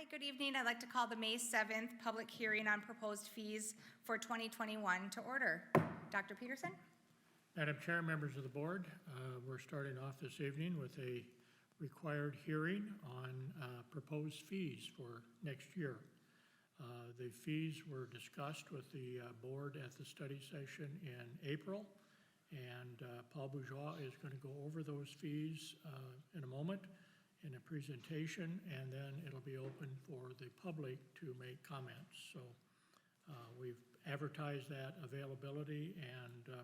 right, good evening. I'd like to call the May 7th public hearing on proposed fees for 2021 to order. Dr. Peterson? Madam Chair, members of the board, we're starting off this evening with a required hearing on proposed fees for next year. The fees were discussed with the board at the study session in April, and Paul Bourgeois is going to go over those fees in a moment in a presentation, and then it'll be open for the public to make comments. So we've advertised that availability, and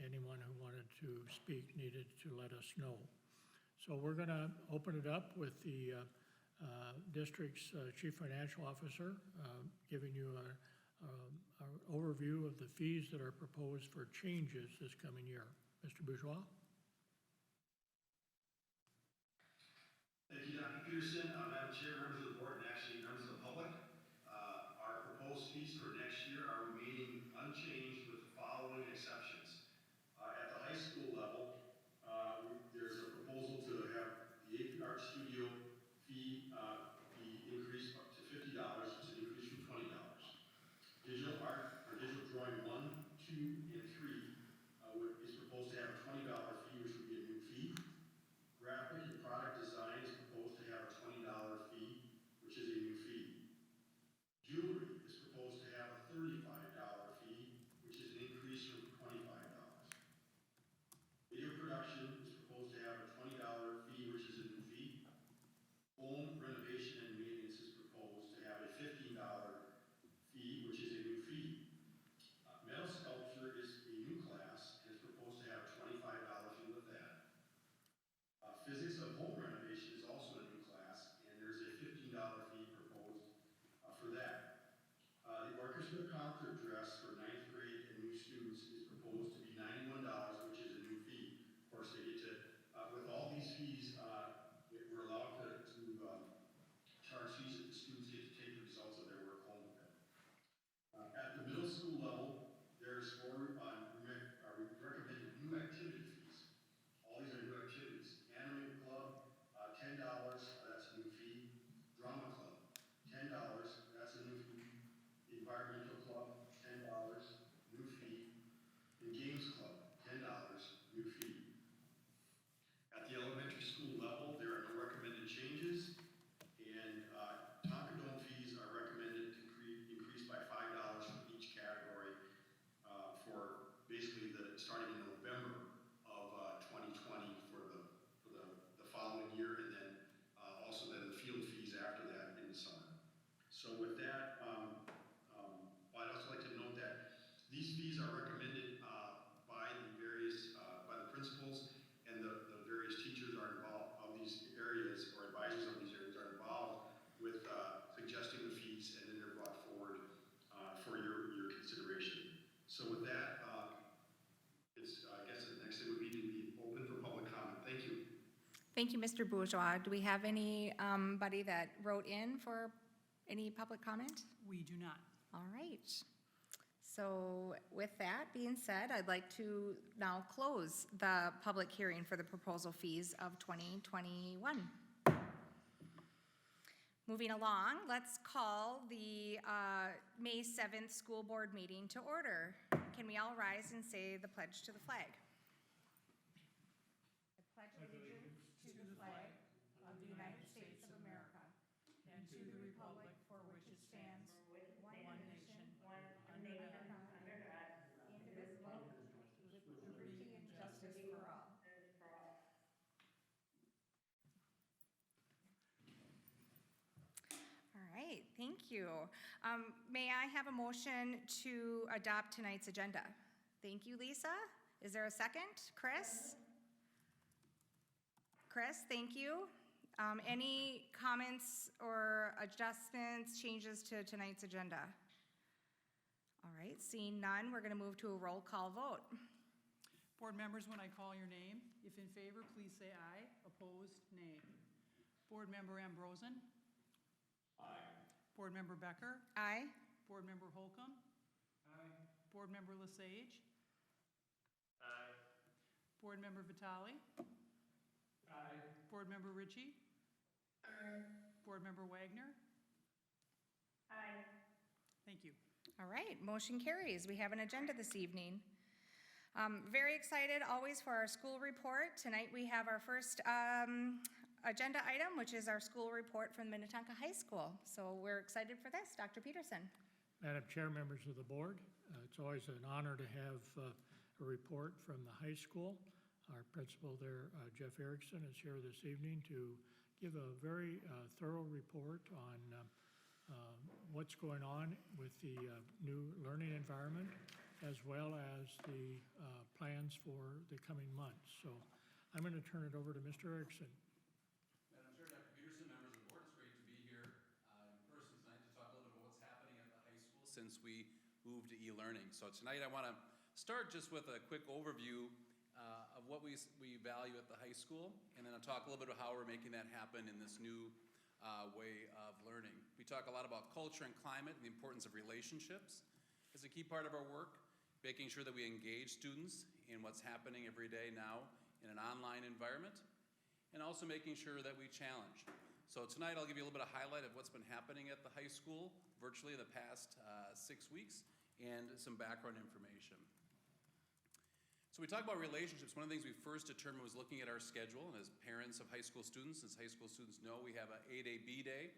anyone who wanted to speak needed to let us know. So we're going to open it up with the district's Chief Financial Officer giving you an overview of the fees that are proposed for changes this coming year. Mr. Bourgeois? Thank you, Dr. Peterson. Madam Chair, members of the board, and actually members of the public. Our proposed fees for next year are remaining unchanged with the following exceptions. At the high school level, there's a proposal to have the AP Art Studio fee be increased up to $50, which is an increase from $20. Digital art, or digital drawing 1, 2, and 3 is proposed to have a $20 fee, which would be a new fee. Graphic and product design is proposed to have a $20 fee, which is a new fee. Jewelry is proposed to have a $35 fee, which is an increase from $25. Video production is proposed to have a $20 fee, which is a new fee. Home renovation and maintenance is proposed to have a $15 fee, which is a new fee. Metal sculpture is a new class and is proposed to have a $25 fee with that. Physics of home renovation is also a new class, and there's a $15 fee proposed for that. The orchestra concert dress for 9th grade and new students is proposed to be $91, which is a new fee. Of course, they get to, with all these fees, we're allowed to charge fees that the students get to take the results of their work home with them. At the middle school level, there's recommended new activity fees. All these are new activities. Anime club, $10, that's a new fee. Drama club, $10, that's a new fee. Environmental club, $10, new fee. And games club, $10, new fee. At the elementary school level, there are no recommended changes, and Tonka Dome fees are recommended to increase by $5 for each category for basically starting in November of 2020 for the following year, and then also then the field fees after that in the summer. So with that, I'd also like to note that these fees are recommended by the principals, and the various teachers are involved of these areas, or advisors of these areas are involved with suggesting the fees, and then they're brought forward for your consideration. So with that, I guess the next thing would be to be open for public comment. Thank you. Thank you, Mr. Bourgeois. Do we have anybody that wrote in for any public comment? We do not. All right. So with that being said, I'd like to now close the public hearing for the proposal fees of 2021. Moving along, let's call the May 7th school board meeting to order. Can we all rise and say the pledge to the flag? I pledge allegiance to the flag of the United States of America and to the republic for which it stands, one nation, under God, indivisible, with liberty and justice for all. All right, thank you. May I have a motion to adopt tonight's agenda? Thank you, Lisa. Is there a second? Chris? Chris, thank you. Any comments or adjustments, changes to tonight's agenda? All right, seeing none, we're going to move to a roll call vote. Board members, when I call your name, if in favor, please say aye. Opposed, nay. Board member Ambrosen? Aye. Board member Becker? Aye. Board member Holcomb? Aye. Board member Lesage? Aye. Board member Vitale? Aye. Board member Ritchie? Aye. Board Member Wagner? Aye. Thank you. All right, motion carries. We have an agenda this evening. Very excited always for our school report. Tonight we have our first agenda item, which is our school report from Minnetonka High School. So we're excited for this. Dr. Peterson. Madam Chair, members of the board, it's always an honor to have a report from the high school. Our principal there, Jeff Erickson, is here this evening to give a very thorough report on what's going on with the new learning environment, as well as the plans for the coming months. So I'm going to turn it over to Mr. Erickson. Madam Chair, Dr. Peterson, members of the board, it's great to be here in person tonight to talk a little bit about what's happening at the high school since we moved to e-learning. So tonight I want to start just with a quick overview of what we value at the high school, and then I'll talk a little bit about how we're making that happen in this new way of learning. We talk a lot about culture and climate and the importance of relationships as a key part of our work, making sure that we engage students in what's happening every day now in an online environment, and also making sure that we challenge. So tonight I'll give you a little bit of highlight of what's been happening at the high school virtually in the past 6 weeks and some background information. So we talk about relationships. One of the things we first determined was looking at our schedule, and as parents of high school students, as high school students know, we have a A-Day, B-Day,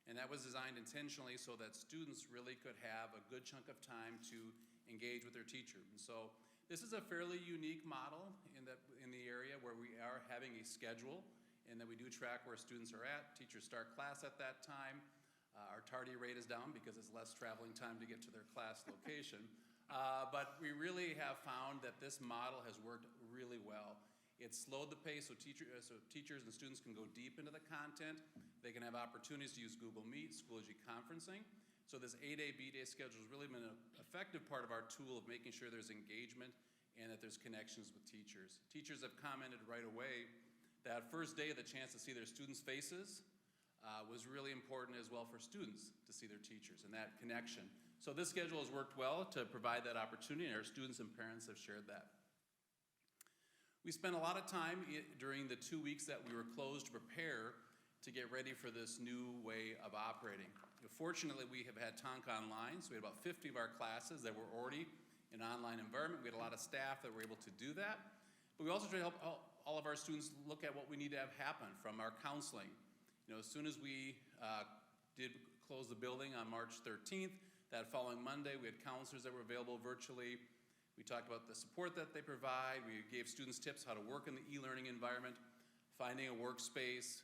and that was designed intentionally so that students really could have a good chunk of time to engage with their teacher. And so this is a fairly unique model in the area where we are having a schedule and that we do track where students are at. Teachers start class at that time. Our tardy rate is down because it's less traveling time to get to their class location. But we really have found that this model has worked really well. It's slowed the pace so teachers and students can go deep into the content. They can have opportunities to use Google Meet, Schoology conferencing. So this A-Day, B-Day schedule has really been an effective part of our tool of making sure there's engagement and that there's connections with teachers. Teachers have commented right away that first day, the chance to see their students' faces was really important as well for students to see their teachers and that connection. So this schedule has worked well to provide that opportunity, and our students and parents have shared that. We spent a lot of time during the 2 weeks that we were closed to prepare to get ready for this new way of operating. Fortunately, we have had Tonka Online, so we had about 50 of our classes that were already in an online environment. We had a lot of staff that were able to do that. But we also tried to help all of our students look at what we need to have happen from our counseling. As soon as we did close the building on March 13th, that following Monday, we had counselors that were available virtually. We talked about the support that they provide. We gave students tips how to work in the e-learning environment, finding a workspace,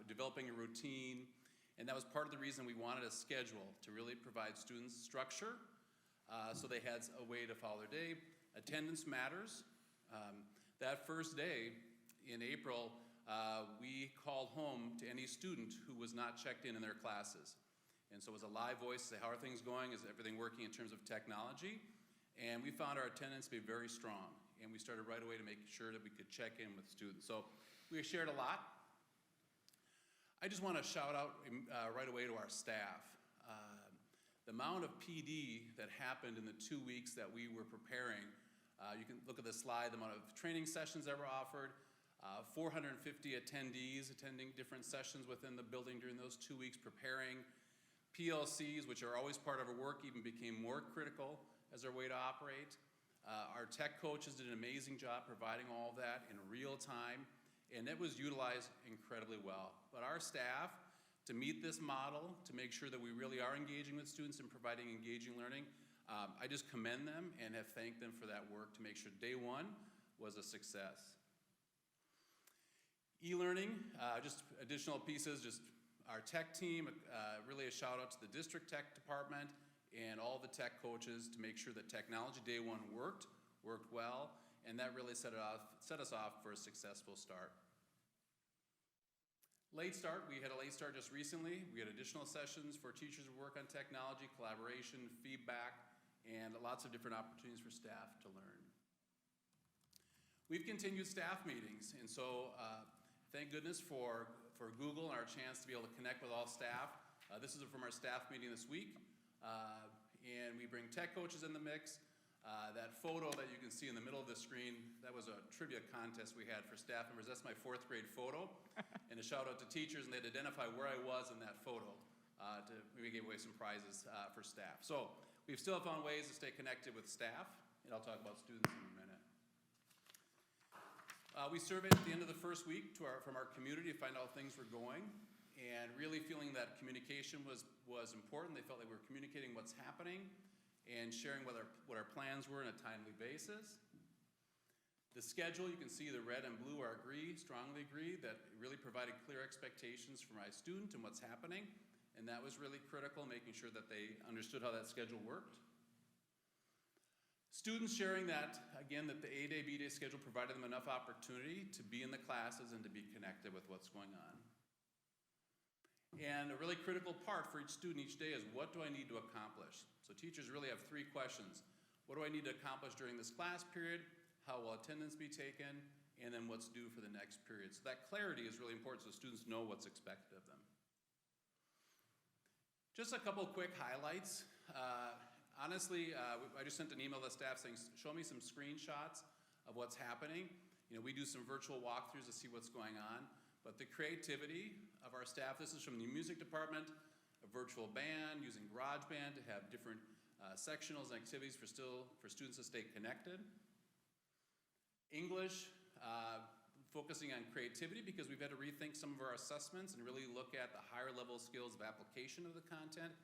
developing a routine. And that was part of the reason we wanted a schedule to really provide students structure so they had a way to follow their day. Attendance matters. That first day in April, we called home to any student who was not checked in their classes. And so it was a live voice to say, how are things going? Is everything working in terms of technology? And we found our attendance to be very strong. And we started right away to make sure that we could check in with students. So we shared a lot. I just want to shout out right away to our staff. The amount of PD that happened in the 2 weeks that we were preparing, you can look at the slide, the amount of training sessions that were offered, 450 attendees attending different sessions within the building during those 2 weeks preparing. PLCs, which are always part of our work, even became more critical as our way to operate. Our tech coaches did an amazing job providing all of that in real time, and it was utilized incredibly well. But our staff, to meet this model, to make sure that we really are engaging with students and providing engaging learning, I just commend them and have thanked them for that work to make sure day one was a success. E-learning, just additional pieces, just our tech team, really a shout out to the district tech department and all the tech coaches to make sure that technology day one worked well, and that really set us off for a successful start. Late start, we had a late start just recently. We had additional sessions for teachers to work on technology, collaboration, feedback, and lots of different opportunities for staff to learn. We've continued staff meetings, and so thank goodness for Google and our chance to be able to connect with all staff. This is from our staff meeting this week, and we bring tech coaches in the mix. That photo that you can see in the middle of the screen, that was a trivia contest we had for staff members. That's my 4th grade photo, and to a shout out to teachers, and they'd identify where I was in that photo to maybe give away some prizes for staff. So we've still found ways to stay connected with staff, and I'll talk about students in a minute. We surveyed at the end of the first week from our community to find out how things were going, and really feeling that communication was important. They felt like we were communicating what's happening and sharing what our plans were on a timely basis. The schedule, you can see the red and blue are strongly agree, that it really provided clear expectations for my student and what's happening, and that was really critical, making sure that they understood how that schedule worked. Students sharing that, again, that the A-Day, B-Day schedule provided them enough opportunity to be in the classes and to be connected with what's going on. And a really critical part for each student each day is, what do I need to accomplish? So teachers really have 3 questions. What do I need to accomplish during this class period? How will attendance be taken? And then what's due for the next period? So that clarity is really important so students know what's expected of them. Just a couple quick highlights. Honestly, I just sent an email to staff saying, show me some screenshots of what's happening. You know, we do some virtual walkthroughs to see what's going on, but the creativity of our staff, this is from the music department, a virtual band, using GarageBand to have different sectionals and activities for students to stay connected. English, focusing on creativity because we've had to rethink some of our assessments and really look at the higher level skills of application of the content.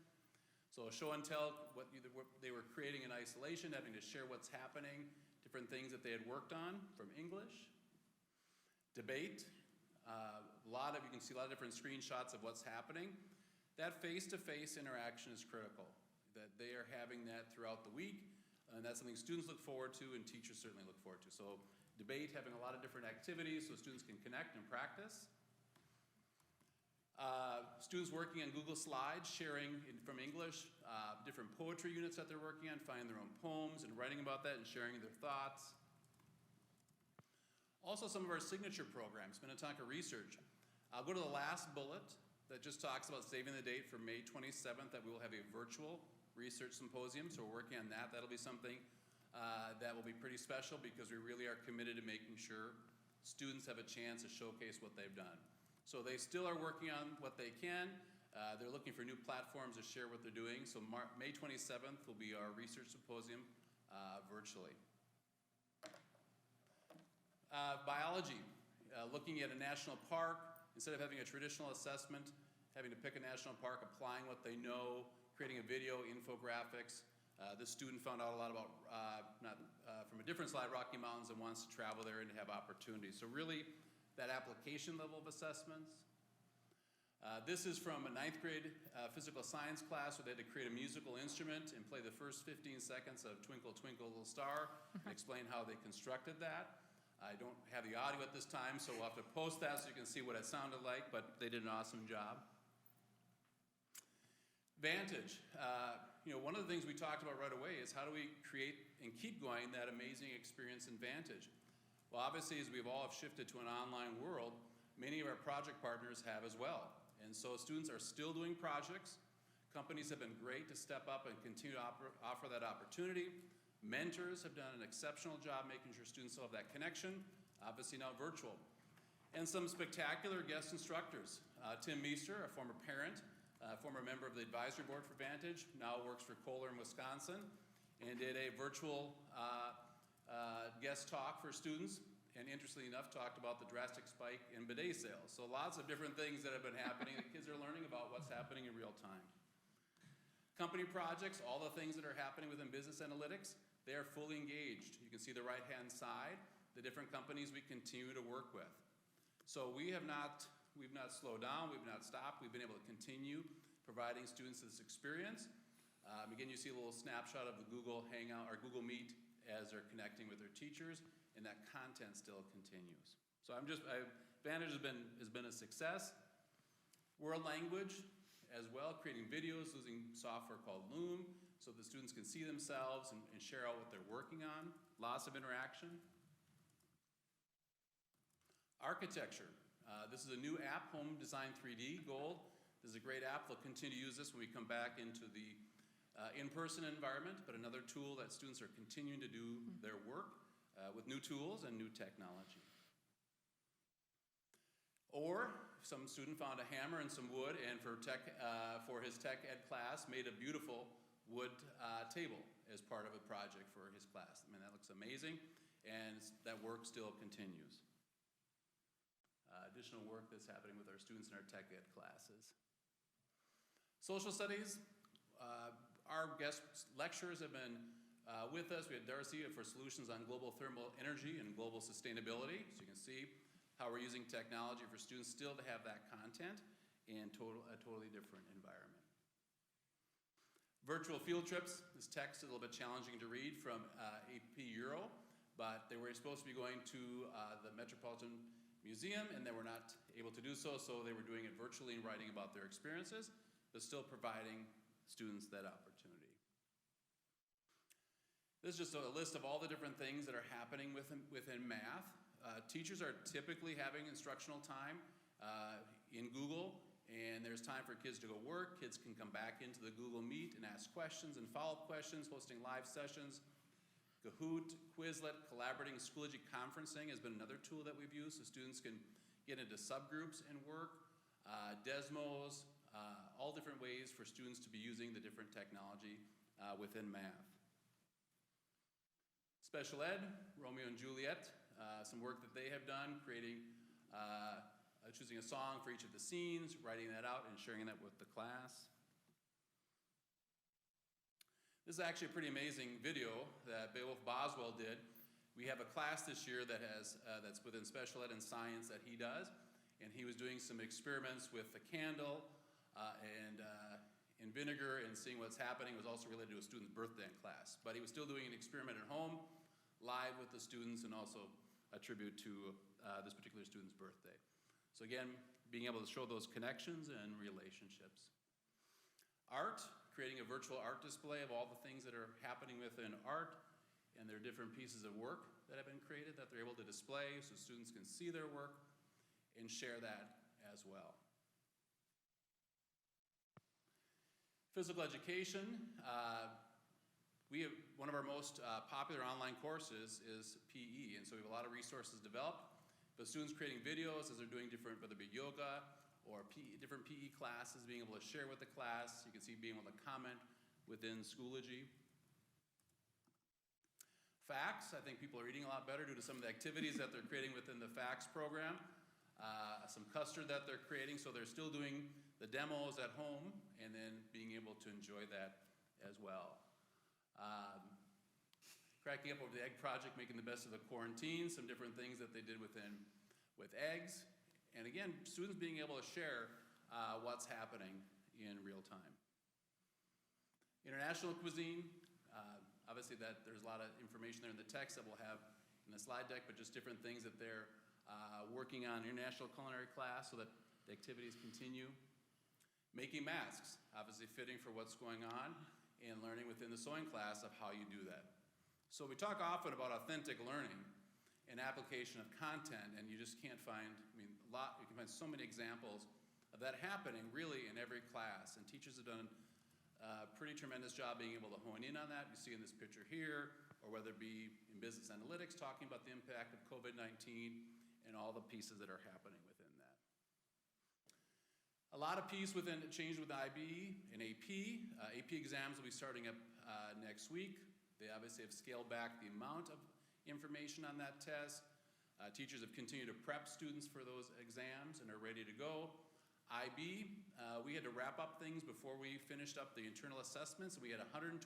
So show and tell what they were creating in isolation, having to share what's happening, different things that they had worked on from English. Debate, you can see a lot of different screenshots of what's happening. That face-to-face interaction is critical, that they are having that throughout the week, and that's something students look forward to and teachers certainly look forward to. So debate, having a lot of different activities so students can connect and practice. Students working on Google Slides, sharing from English, different poetry units that they're working on, finding their own poems and writing about that and sharing their thoughts. Also some of our signature programs, Minnetonka Research. I'll go to the last bullet that just talks about saving the date for May 27th, that we will have a virtual research symposium, so we're working on that. That'll be something that will be pretty special because we really are committed to making sure students have a chance to showcase what they've done. So they still are working on what they can. They're looking for new platforms to share what they're doing. So May 27th will be our research symposium virtually. Biology, looking at a national park, instead of having a traditional assessment, having to pick a national park, applying what they know, creating a video, infographics. This student found out a lot about, from a different slide, Rocky Mountains, and wants to travel there and have opportunities. So really, that application level of assessments. This is from a 9th grade physical science class where they had to create a musical instrument and play the first 15 seconds of Twinkle, Twinkle, Little Star and explain how they constructed that. I don't have the audio at this time, so we'll have to post that so you can see what it sounded like, but they did an awesome job. Vantage. One of the things we talked about right away is how do we create and keep going that amazing experience in Vantage? Well, obviously, as we've all shifted to an online world, many of our project partners have as well. And so students are still doing projects. Companies have been great to step up and continue to offer that opportunity. Mentors have done an exceptional job making sure students still have that connection, obviously now virtual. And some spectacular guest instructors. Tim Meester, a former parent, former member of the advisory board for Vantage, now works for Kohler in Wisconsin, and did a virtual guest talk for students, and interestingly enough, talked about the drastic spike in bidet sales. So lots of different things that have been happening. The kids are learning about what's happening in real time. Company projects, all the things that are happening within business analytics, they are fully engaged. You can see the right-hand side, the different companies we continue to work with. So we've not slowed down, we've not stopped, we've been able to continue providing students this experience. Again, you see a little snapshot of the Google Hangout or Google Meet as they're connecting with their teachers, and that content still continues. So Vantage has been a success. World language as well, creating videos using software called Loom so the students can see themselves and share out what they're working on. Lots of interaction. Architecture. This is a new app, Home Design 3D Gold. This is a great app. They'll continue to use this when we come back into the in-person environment, but another tool that students are continuing to do their work with new tools and new technology. Or some student found a hammer and some wood, and for his tech ed class, made a beautiful wood table as part of a project for his class. I mean, that looks amazing, and that work still continues. Additional work that's happening with our students in our tech ed classes. Social studies, our guest lecturers have been with us. We had Darcy for solutions on global thermal energy and global sustainability. So you can see how we're using technology for students still to have that content in a totally different environment. Virtual field trips. This text is a little bit challenging to read from AP Euro, but they were supposed to be going to the Metropolitan Museum, and they were not able to do so, so they were doing it virtually and writing about their experiences, but still providing students that opportunity. This is just a list of all the different things that are happening within math. Teachers are typically having instructional time in Google, and there's time for kids to go work. Kids can come back into the Google Meet and ask questions and follow-up questions, hosting live sessions. Kahoot, Quizlet, collaborating Schoology conferencing has been another tool that we've used so students can get into subgroups and work. Desmos, all different ways for students to be using the different technology within math. Special ed, Romeo and Juliet, some work that they have done, creating, choosing a song for each of the scenes, writing that out and sharing that with the class. This is actually a pretty amazing video that Beowulf Boswell did. We have a class this year that has, that's within special ed and science that he does, and he was doing some experiments with the candle and in vinegar and seeing what's happening. It was also related to a student's birthday in class, but he was still doing an experiment at home, live with the students, and also a tribute to this particular student's birthday. So again, being able to show those connections and relationships. Art, creating a virtual art display of all the things that are happening within art, and their different pieces of work that have been created that they're able to display so students can see their work and share that as well. Physical education. We have one of our most popular online courses is PE, and so we have a lot of resources developed. But students creating videos as they're doing different, whether it be yoga or different PE classes, being able to share with the class. You can see being able to comment within Schoology. Facts, I think people are eating a lot better due to some of the activities that they're creating within the Facts program. Some custard that they're creating, so they're still doing the demos at home and then being able to enjoy that as well. Cracking up over the egg project, making the best of the quarantine, some different things that they did with eggs. And again, students being able to share what's happening in real time. International cuisine, obviously there's a lot of information there in the text that we'll have in the slide deck, but just different things that they're working on international culinary class so that the activities continue. Making masks, obviously fitting for what's going on, and learning within the sewing class of how you do that. So we talk often about authentic learning and application of content, and you just can't find, you can find so many examples of that happening really in every class, and teachers have done a pretty tremendous job being able to hone in on that. You see in this picture here, or whether it be in business analytics, talking about the impact of COVID-19 and all the pieces that are happening within that. A lot of change with IB and AP. AP exams will be starting up next week. They obviously have scaled back the amount of information on that test. Teachers have continued to prep students for those exams and are ready to go. IB, we had to wrap up things before we finished up the internal assessments. We had 120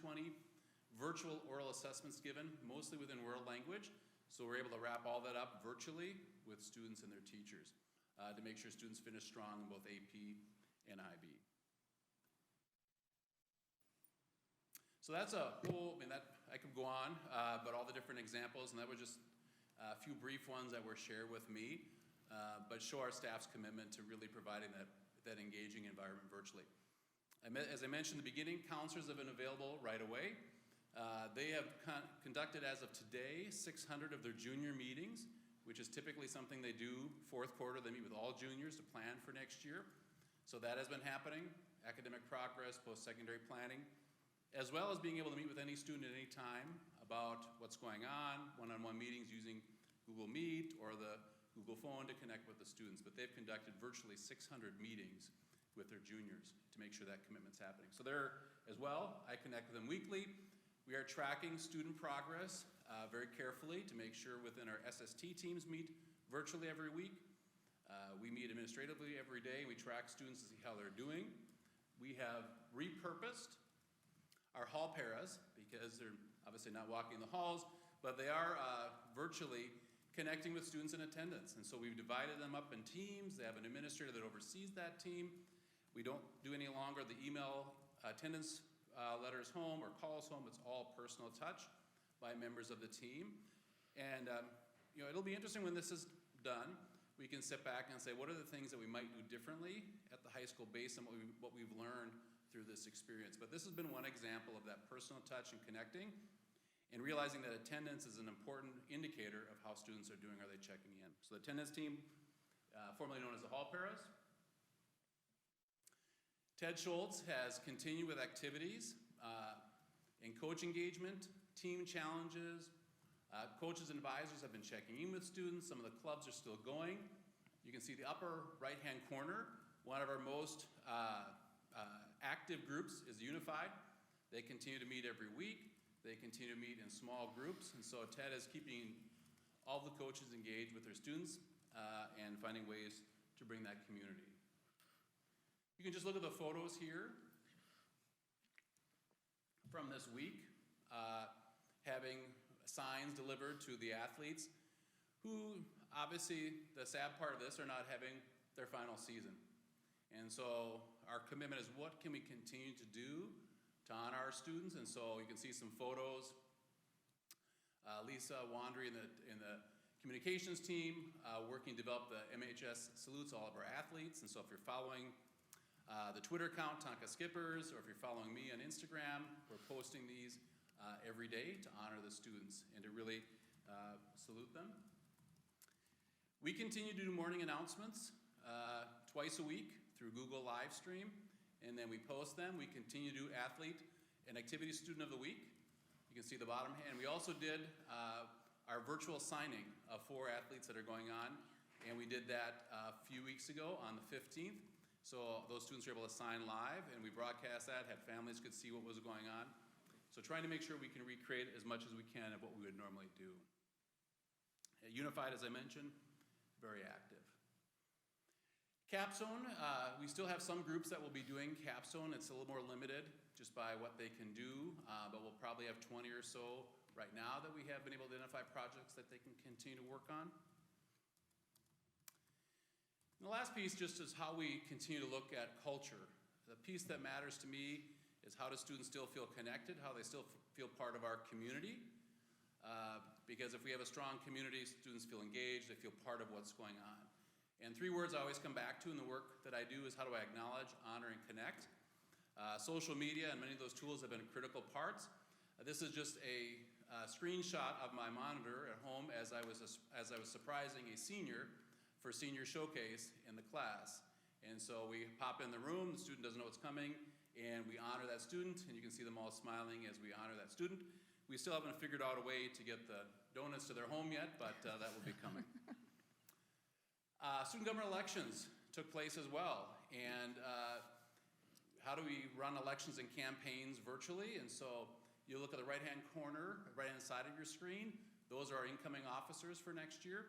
virtual oral assessments given, mostly within world language. So we're able to wrap all that up virtually with students and their teachers to make sure students finish strong in both AP and IB. So that's a whole, I could go on, but all the different examples, and that was just a few brief ones that were shared with me, but show our staff's commitment to really providing that engaging environment virtually. As I mentioned in the beginning, counselors have been available right away. They have conducted, as of today, 600 of their junior meetings, which is typically something they do fourth quarter. They meet with all juniors to plan for next year. So that has been happening, academic progress, post-secondary planning, as well as being able to meet with any student at any time about what's going on, one-on-one meetings using Google Meet or the Google Phone to connect with the students, but they've conducted virtually 600 meetings with their juniors to make sure that commitment's happening. So there as well, I connect with them weekly. We are tracking student progress very carefully to make sure within our SST teams meet virtually every week. We meet administratively every day. We track students to see how they're doing. We have repurposed our hall paras because they're obviously not walking the halls, but they are virtually connecting with students in attendance. And so we've divided them up in teams. They have an administrator that oversees that team. We don't do any longer the email attendance letters home or calls home. It's all personal touch by members of the team. And it'll be interesting when this is done. We can sit back and say, what are the things that we might do differently at the high school based on what we've learned through this experience. But this has been one example of that personal touch and connecting, and realizing that attendance is an important indicator of how students are doing. Are they checking in? So the attendance team, formerly known as the Hall Paras. Ted Schultz has continued with activities in coach engagement, team challenges. Coaches and advisors have been checking in with students. Some of the clubs are still going. You can see the upper right-hand corner. One of our most active groups is Unified. They continue to meet every week. They continue to meet in small groups, and so Ted is keeping all the coaches engaged with their students and finding ways to bring that community. You can just look at the photos here from this week, having signs delivered to the athletes who, obviously, the sad part of this, are not having their final season. And so our commitment is, what can we continue to do to honor our students? And so you can see some photos. Lisa Wandry in the communications team working to develop the MHS salutes all of our athletes. And so if you're following the Twitter account, Tonka Skippers, or if you're following me on Instagram, we're posting these every day to honor the students and to really salute them. We continue to do morning announcements twice a week through Google Livestream. And then we post them. We continue to do athlete and activity student of the week. You can see the bottom hand. We also did our virtual signing of 4 athletes that are going on, and we did that a few weeks ago on the 15th. So those students were able to sign live, and we broadcast that, had families could see what was going on. So trying to make sure we can recreate as much as we can of what we would normally do. At Unified, as I mentioned, very active. Capstone, we still have some groups that will be doing Capstone. It's a little more limited just by what they can do, but we'll probably have 20 or so right now that we have been able to identify projects that they can continue to work on. And the last piece just is how we continue to look at culture. The piece that matters to me is how do students still feel connected, how they still feel part of our community. Because if we have a strong community, students feel engaged, they feel part of what's going on. And 3 words I always come back to in the work that I do is how do I acknowledge, honor, and connect. Social media and many of those tools have been critical parts. This is just a screenshot of my monitor at home as I was surprising a senior for Senior Showcase in the class. And so we pop in the room, the student doesn't know what's coming, and we honor that student, and you can see them all smiling as we honor that student. We still haven't figured out a way to get the donuts to their home yet, but that will be coming. Student government elections took place as well, and how do we run elections and campaigns virtually? And so you look at the right-hand corner, right-hand side of your screen, those are our incoming officers for next year.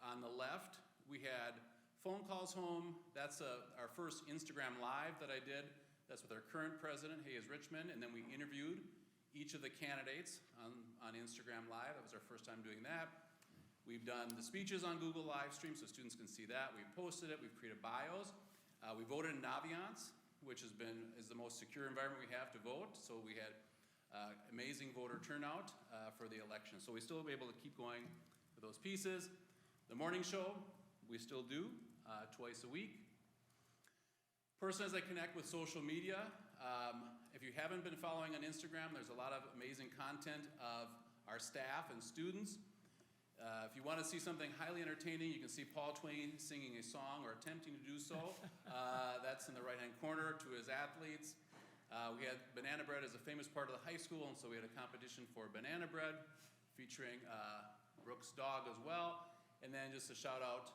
On the left, we had phone calls home. That's our first Instagram Live that I did. That's with our current president, Hayes Richmond, and then we interviewed each of the candidates on Instagram Live. That was our first time doing that. We've done the speeches on Google Livestream so students can see that. We've posted it. We've created bios. We voted in Naviance, which is the most secure environment we have to vote. So we had amazing voter turnout for the election. So we still will be able to keep going with those pieces. The morning show, we still do twice a week. Personally, as I connect with social media, if you haven't been following on Instagram, there's a lot of amazing content of our staff and students. If you want to see something highly entertaining, you can see Paul Twain singing a song or attempting to do so. That's in the right-hand corner to his athletes. We had banana bread as a famous part of the high school, and so we had a competition for banana bread featuring Brooks' dog as well. And then just a shout out,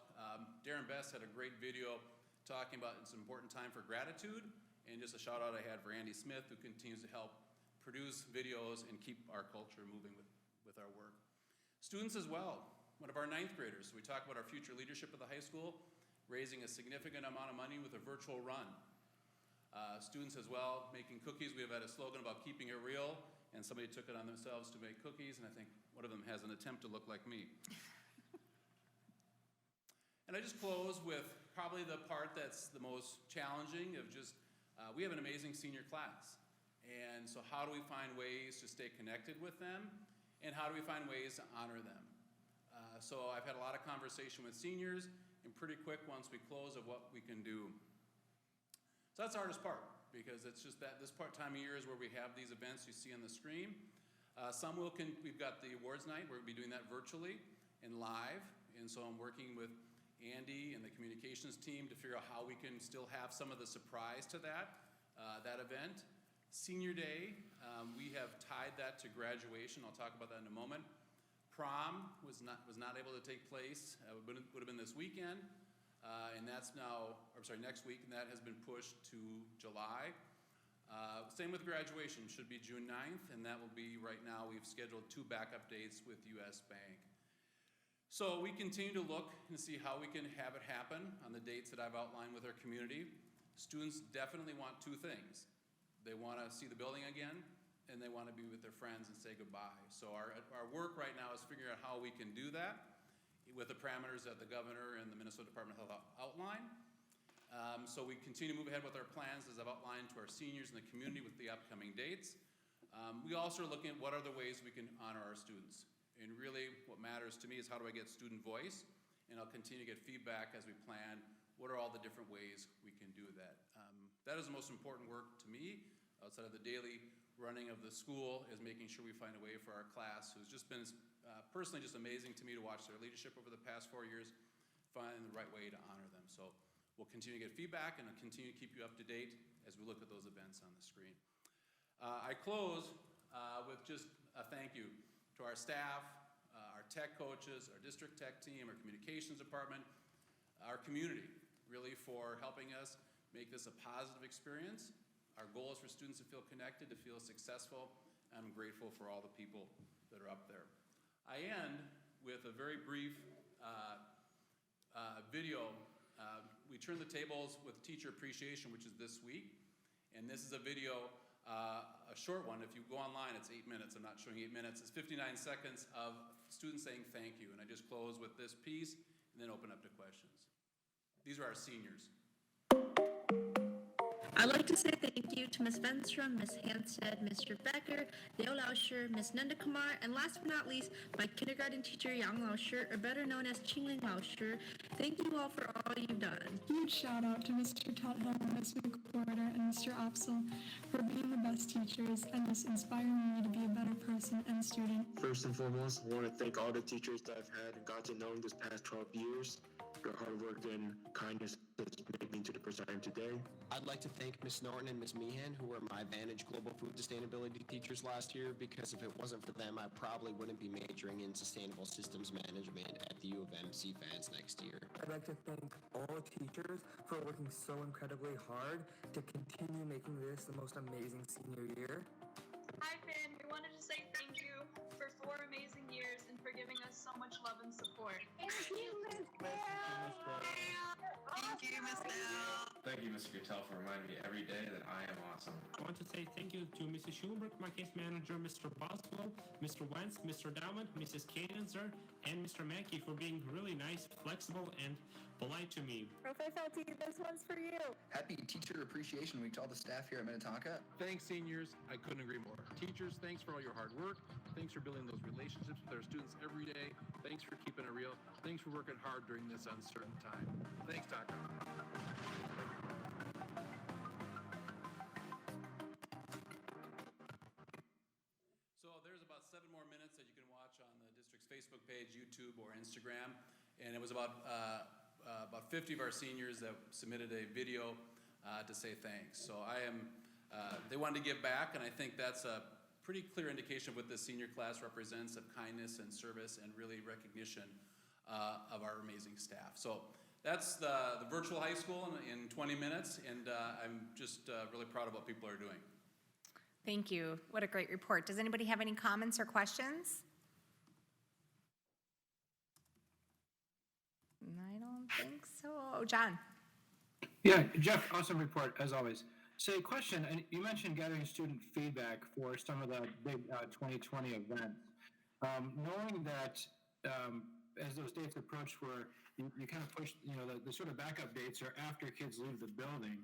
Darren Best had a great video talking about it's an important time for gratitude. And just a shout out I had for Andy Smith, who continues to help produce videos and keep our culture moving with our work. Students as well. One of our 9th graders, we talk about our future leadership at the high school, raising a significant amount of money with a virtual run. Students as well, making cookies. We have had a slogan about keeping it real, and somebody took it on themselves to make cookies, and I think one of them has an attempt to look like me. And I just close with probably the part that's the most challenging of just, we have an amazing senior class. And so how do we find ways to stay connected with them, and how do we find ways to honor them? So I've had a lot of conversation with seniors, and pretty quick once we close of what we can do. So that's the hardest part, because it's just that this time of year is where we have these events you see on the screen. We've got the awards night, we're gonna be doing that virtually and live, and so I'm working with Andy and the communications team to figure out how we can still have some of the surprise to that event. Senior Day, we have tied that to graduation. I'll talk about that in a moment. Prom was not able to take place. Would have been this weekend, and that's next week, and that has been pushed to July. Same with graduation, should be June 9th, and that will be, right now, we've scheduled 2 backup dates with US Bank. So we continue to look and see how we can have it happen on the dates that I've outlined with our community. Students definitely want 2 things. They want to see the building again, and they want to be with their friends and say goodbye. So our work right now is figuring out how we can do that with the parameters that the governor and the Minnesota Department of Health outline. So we continue to move ahead with our plans as I've outlined to our seniors in the community with the upcoming dates. We also are looking at what other ways we can honor our students. And really what matters to me is how do I get student voice, and I'll continue to get feedback as we plan what are all the different ways we can do that. That is the most important work to me outside of the daily running of the school, is making sure we find a way for our class, who's just been personally just amazing to me to watch their leadership over the past 4 years, find the right way to honor them. So we'll continue to get feedback, and I'll continue to keep you up to date as we look at those events on the screen. I close with just a thank you to our staff, our tech coaches, our district tech team, our communications department, our community, really for helping us make this a positive experience. Our goal is for students to feel connected, to feel successful, and I'm grateful for all the people that are up there. I end with a very brief video. We turn the tables with Teacher Appreciation, which is this week, and this is a video, a short one. If you go online, it's 8 minutes. I'm not showing 8 minutes. It's 59 seconds of students saying thank you, and I just close with this piece and then open up to questions. These are our seniors. I'd like to say thank you to Ms. Venstrom, Ms. Hanstead, Mr. Becker, Dale Lauscher, Ms. Nandakumar, and last but not least, my kindergarten teacher, Yang Lauscher, or better known as Chingling Lauscher. Thank you all for all you've done. Huge shout out to Mr. Tuthill, Ms. McWhorter, and Mr. Opsel for being the best teachers and just inspiring me to be a better person and student. First and foremost, I want to thank all the teachers that I've had and got to know in this past 12 years. Your hard work and kindness has made me to the person I am today. I'd like to thank Ms. Norton and Ms. Meehan, who were my Vantage Global Food Sustainability teachers last year, because if it wasn't for them, I probably wouldn't be majoring in Sustainable Systems Management at the U of M CFANS next year. I'd like to thank all teachers for working so incredibly hard to continue making this the most amazing senior year. Hi, Finn. We wanted to say thank you for 4 amazing years and for giving us so much love and support. Thank you, Miss Bell. Thank you, Miss Bell. Thank you, Mr. Gattell, for reminding me every day that I am awesome. I want to say thank you to Mrs. Schulenberg, my case manager, Mr. Boswell, Mr. Wentz, Mr. Dowman, Mrs. Kanenzer, and Mr. Mackey for being really nice, flexible, and polite to me. Professor, this one's for you. Happy Teacher Appreciation Week to all the staff here at Minnetonka. Thanks, seniors. I couldn't agree more. Teachers, thanks for all your hard work. Thanks for building those relationships with our students every day. Thanks for keeping it real. Thanks for working hard during this uncertain time. Thanks, Doctor. So there's about 7 more minutes that you can watch on the district's Facebook page, YouTube, or Instagram. And it was about 50 of our seniors that submitted a video to say thanks. So they wanted to give back, and I think that's a pretty clear indication of what the senior class represents of kindness and service and really recognition of our amazing staff. So that's the virtual high school in 20 minutes, and I'm just really proud of what people are doing. Thank you. What a great report. Does anybody have any comments or questions? I don't think so. Oh, John. Yeah, Jeff, awesome report, as always. So, question, and you mentioned gathering student feedback for some of the big 2020 events. Knowing that as those dates approach where you kind of push, the sort of backup dates are after kids leave the building,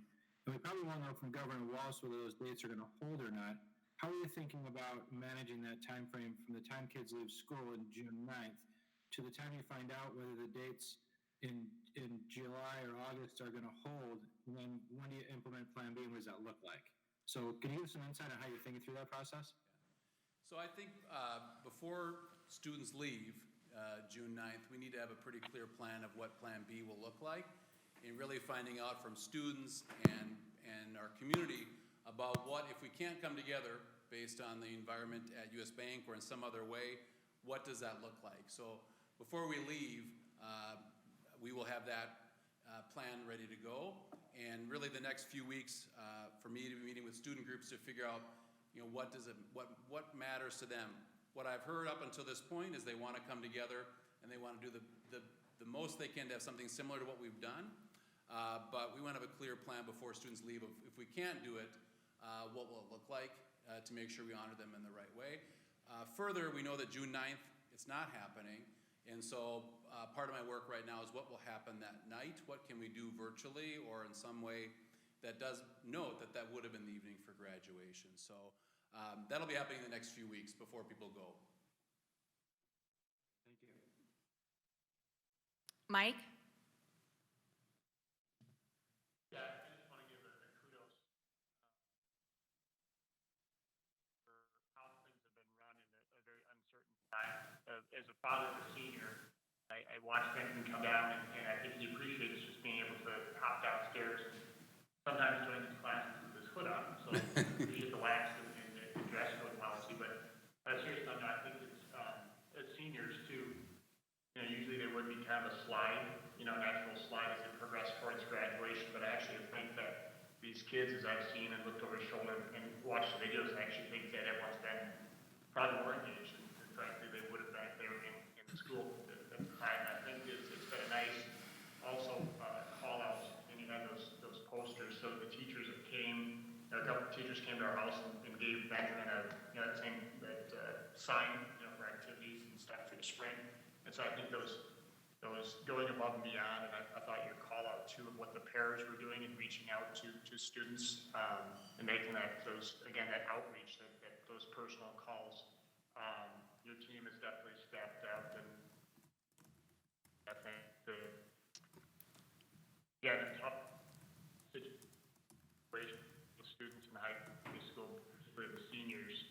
and we probably won't know from Governor Wallace whether those dates are going to hold or not. How are you thinking about managing that time frame from the time kids leave school in June 9th to the time you find out whether the dates in July or August are going to hold, and then when do you implement Plan B, and what does that look like? So can you give some insight on how you're thinking through that process? So I think before students leave June 9th, we need to have a pretty clear plan of what Plan B will look like, and really finding out from students and our community about what, if we can't come together based on the environment at US Bank or in some other way, what does that look like? So before we leave, we will have that plan ready to go. And really the next few weeks for me to be meeting with student groups to figure out, what matters to them. What I've heard up until this point is they want to come together and they want to do the most they can to have something similar to what we've done. But we want to have a clear plan before students leave. If we can't do it, what will it look like to make sure we honor them in the right way. Further, we know that June 9th, it's not happening. And so part of my work right now is what will happen that night? What can we do virtually or in some way that does note that that would have been the evening for graduation. So that'll be happening in the next few weeks before people go. Thank you. Mike? Yeah, I just want to give a kudos for how things have been run in a very uncertain time. As a father of a senior, I watched Benton come down, and I think he appreciates just being able to hop downstairs. Sometimes during his classes with his hood on, so I appreciate the wax and the dress code policy. But seriously, I think it's as seniors too. Usually there would be kind of a slide, natural slide as they progress towards graduation. But I actually think that these kids, as I've seen and looked over his shoulder and watched the videos, I actually think that everyone's been probably more engaged than frankly they would have been there in school at the time. I think it's been a nice also call out, and you had those posters. So the teachers that came, a couple of teachers came to our house and gave Benjamin that sign, for activities and stuff for the spring. And so I think those going above and beyond, and I thought your call out too of what the pairs were doing and reaching out to students and making that outreach, that those personal calls. Your team has definitely stepped up, and I think the tough situation with students in high school, particularly the seniors.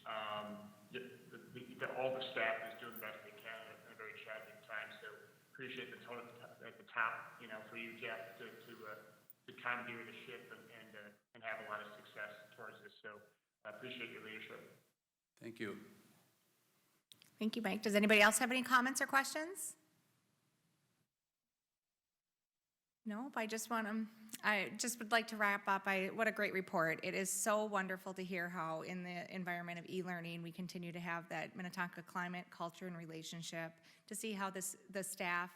All the staff is doing the best they can in a very challenging time. So appreciate the tone at the top, for you, Jeff, to commandeer the ship and have a lot of success towards this. So I appreciate your leadership. Thank you. Thank you, Mike. Does anybody else have any comments or questions? Nope, I just would like to wrap up. What a great report. It is so wonderful to hear how in the environment of e-learning, we continue to have that Minnetonka climate, culture, and relationship, to see how the staff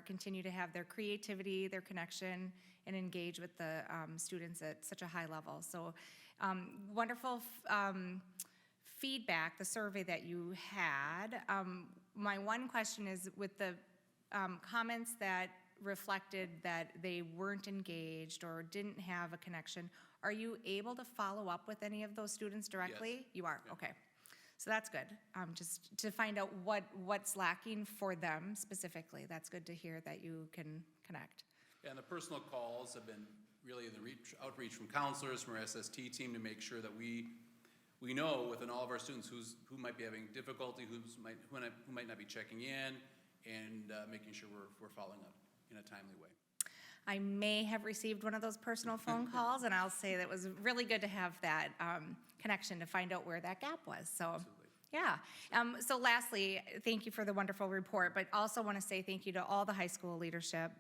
continue to have their creativity, their connection, and engage with the students at such a high level. So wonderful feedback, the survey that you had. My one question is, with the comments that reflected that they weren't engaged or didn't have a connection, are you able to follow up with any of those students directly? Yes. You are? Yeah. Okay. So that's good. Just to find out what's lacking for them specifically. That's good to hear that you can connect. Yeah, and the personal calls have been really the outreach from counselors, from our SST team, to make sure that we know within all of our students who might be having difficulty, who might not be checking in, and making sure we're following up in a timely way. I may have received one of those personal phone calls, and I'll say that it was really good to have that connection to find out where that gap was. So, Absolutely. Yeah. So lastly, thank you for the wonderful report, but also want to say thank you to all the high school leadership,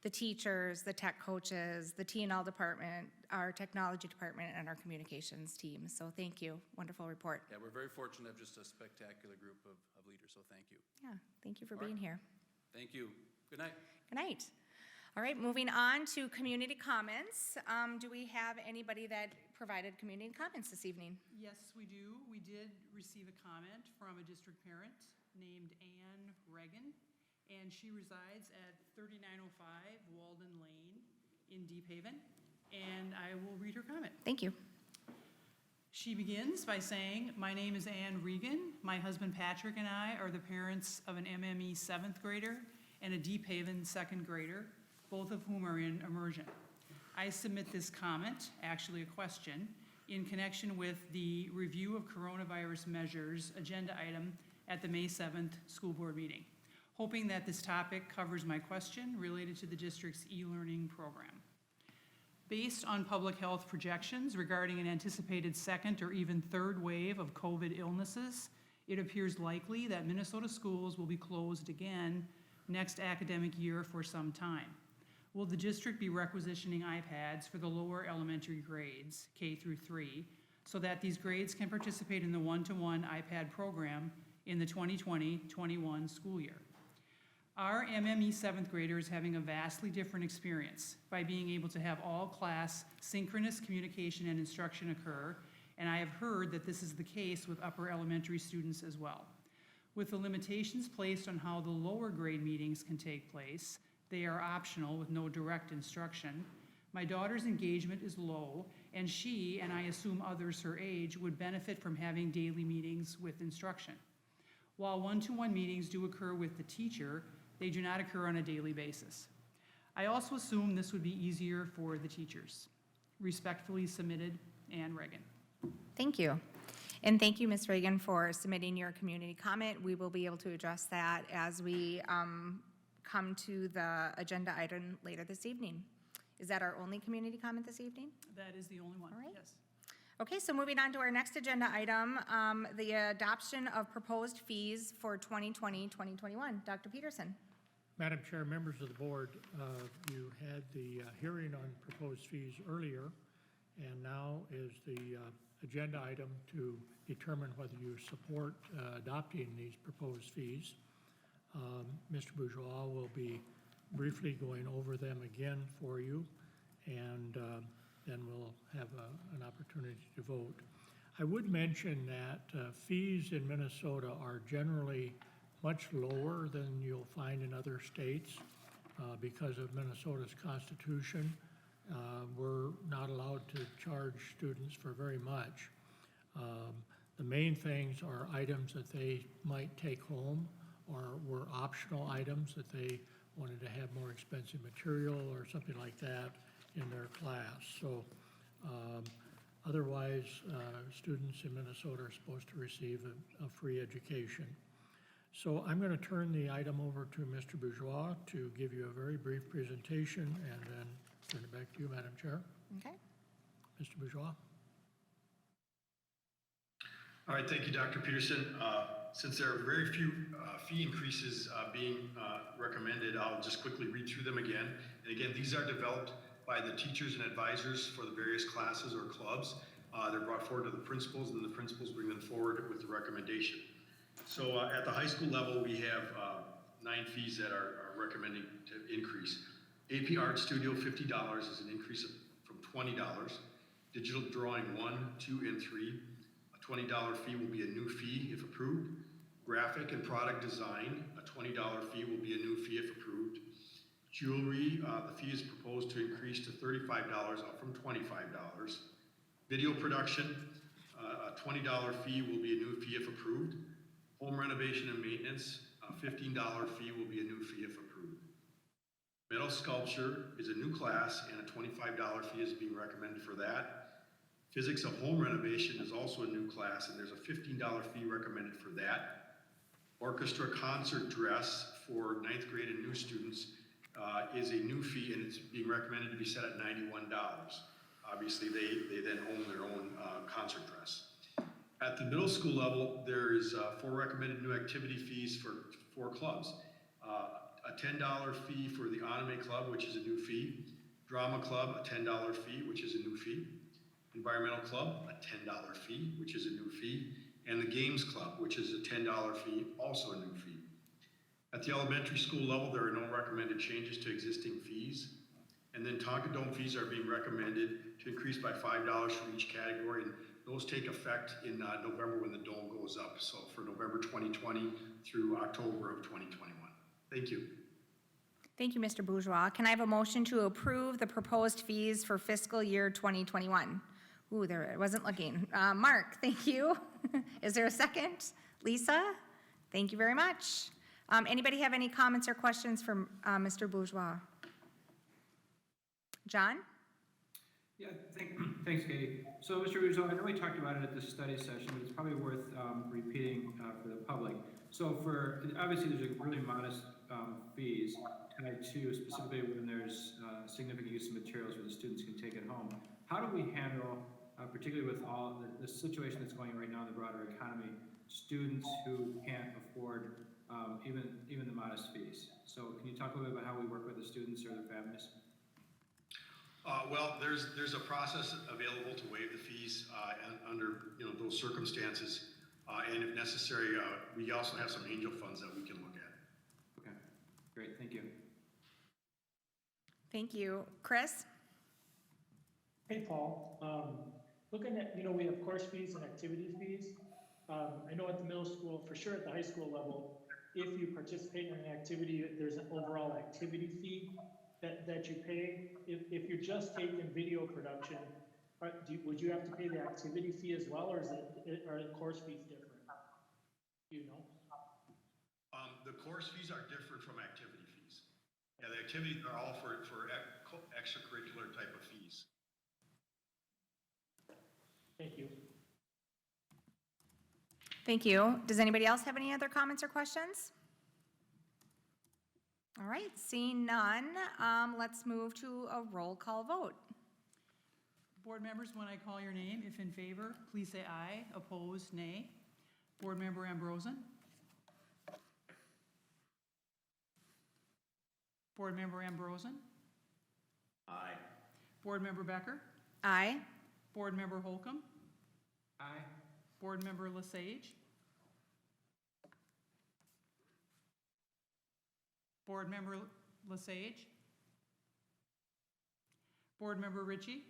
the teachers, the tech coaches, the T&L department, our technology department, and our communications team. So thank you. Wonderful report. Yeah, we're very fortunate to have just a spectacular group of leaders, so thank you. Yeah, thank you for All right. being here. Thank you. Good night. Good night. All right, moving on to community comments. Do we have anybody that provided community comments this evening? Yes, we do. We did receive a comment from a district parent named Ann Reagan, and she resides at 3905 Walden Lane in Deep Haven, and I will read her comment. Thank you. She begins by saying, "My name is Ann Regan. My husband Patrick and I are the parents of an MME 7th grader and a Deep Haven 2nd grader, both of whom are in immersion. I submit this comment, actually a question, in connection with the review of coronavirus measures agenda item at the May 7th school board meeting, hoping that this topic covers my question related to the district's e-learning program. Based on public health projections regarding an anticipated second or even third wave of COVID illnesses, it appears likely that Minnesota schools will be closed again next academic year for some time. Will the district be requisitioning iPads for the lower elementary grades, K through 3, so that these grades can participate in the one-to-one iPad program in the 2020-21 school year? Our MME 7th grader is having a vastly different experience by being able to have all class synchronous communication and instruction occur, and I have heard that this is the case with upper elementary students as well. With the limitations placed on how the lower grade meetings can take place, they are optional with no direct instruction. My daughter's engagement is low, and she, and I assume others her age, would benefit from having daily meetings with instruction. While one-to-one meetings do occur with the teacher, they do not occur on a daily basis. I also assume this would be easier for the teachers. Respectfully submitted, Ann Reagan." Thank you. And thank you, Ms. Reagan, for submitting your community comment. We will be able to address that as we come to the agenda item later this evening. Is that our only community comment this evening? That is the only one, All right. yes. Okay, so moving on to our next agenda item, the adoption of proposed fees for 2020-2021. Dr. Peterson. Madam Chair, members of the board, you had the hearing on proposed fees earlier, and now is the agenda item to determine whether you support adopting these proposed fees. Mr. Bourgeois will be briefly going over them again for you, and then we'll have an opportunity to vote. I would mention that fees in Minnesota are generally much lower than you'll find in other states because of Minnesota's constitution. We're not allowed to charge students for very much. The main things are items that they might take home or were optional items that they wanted to have more expensive material or something like that in their class. So otherwise, students in Minnesota are supposed to receive a free education. So I'm going to turn the item over to Mr. Bourgeois to give you a very brief presentation and then turn it back to you, Madam Chair. Okay. Mr. Bourgeois. All right, thank you, Dr. Peterson. Since there are very few fee increases being recommended, I'll just quickly read through them again. And again, these are developed by the teachers and advisors for the various classes or clubs. They're brought forward to the principals, and the principals bring them forward with the recommendation. So at the high school level, we have 9 fees that are recommending to increase. AP Art Studio, $50 is an increase from $20. Digital Drawing 1, 2, and 3, a $20 fee will be a new fee if approved. Graphic and Product Design, a $20 fee will be a new fee if approved. Jewelry, the fee is proposed to increase to $35, up from $25. Video production, a $20 fee will be a new fee if approved. Home renovation and maintenance, a $15 fee will be a new fee if approved. Metal sculpture is a new class, and a $25 fee is being recommended for that. Physics of home renovation is also a new class, and there's a $15 fee recommended for that. Orchestra concert dress for 9th grade and new students is a new fee, and it's being recommended to be set at $91. Obviously, they then own their own concert dress. At the middle school level, there is 4 recommended new activity fees for 4 clubs. A $10 fee for the Anime Club, which is a new fee. Drama Club, a $10 fee, which is a new fee. Environmental Club, a $10 fee, which is a new fee. And the Games Club, which is a $10 fee, also a new fee. At the elementary school level, there are no recommended changes to existing fees. And then Tonka Dome fees are being recommended to increase by $5 for each category. And those take effect in November when the dome goes up. So for November 2020 through October of 2021. Thank you. Thank you, Mr. Bourgeois. Can I have a motion to approve the proposed fees for fiscal year 2021? Ooh, there, I wasn't looking. Mark, thank you. Is there a second? Lisa? Thank you very much. Anybody have any comments or questions for Mr. Bourgeois? John? Yeah, thanks, Katie. So, Mr. Russo, I know we talked about it at the study session, but it's probably worth repeating for the public. So obviously there's a really modest fees tied to specifically when there's significant use of materials where the students can take it home. How do we handle, particularly with all the situation that's going on right now in the broader economy, students who can't afford even the modest fees? So can you talk a little bit about how we work with the students or their families? Well, there's a process available to waive the fees under those circumstances, and if necessary, we also have some angel funds that we can look at. Okay, great, thank you. Thank you. Chris? Hey, Paul. Looking at, we have course fees and activity fees. I know at the middle school, for sure at the high school level, if you participate in an activity, there's an overall activity fee that you pay. If you're just taking video production, would you have to pay the activity fee as well, or are the course fees different? Do you know? The course fees are different from activity fees. Yeah, the activities are all for extracurricular type of fees. Thank you. Thank you. Does anybody else have any other comments or questions? All right, seeing none, let's move to a roll call vote. Board members, when I call your name, if in favor, please say aye. Opposed, nay. Board Member Ambrosen? Board Member Ambrosen? Aye. Board Member Becker? Aye. Board Member Holcomb? Aye. Board Member Lesage? Board Member Lesage? Board Member Ritchie?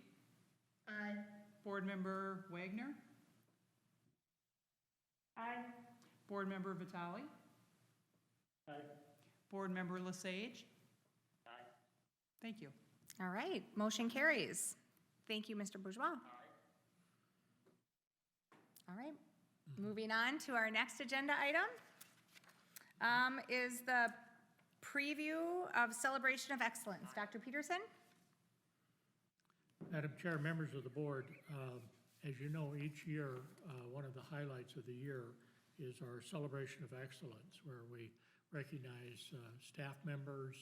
Aye. Board Member Wagner? Aye. Board Member Vitale? Aye. Board Member Lesage? Aye. Thank you. All right, motion carries. Thank you, Mr. Bourgeois. All right, moving on to our next agenda item is the preview of Celebration of Excellence. Dr. Peterson? Madam Chair, members of the board, as you know, each year, one of the highlights of the year is our Celebration of Excellence, where we recognize staff members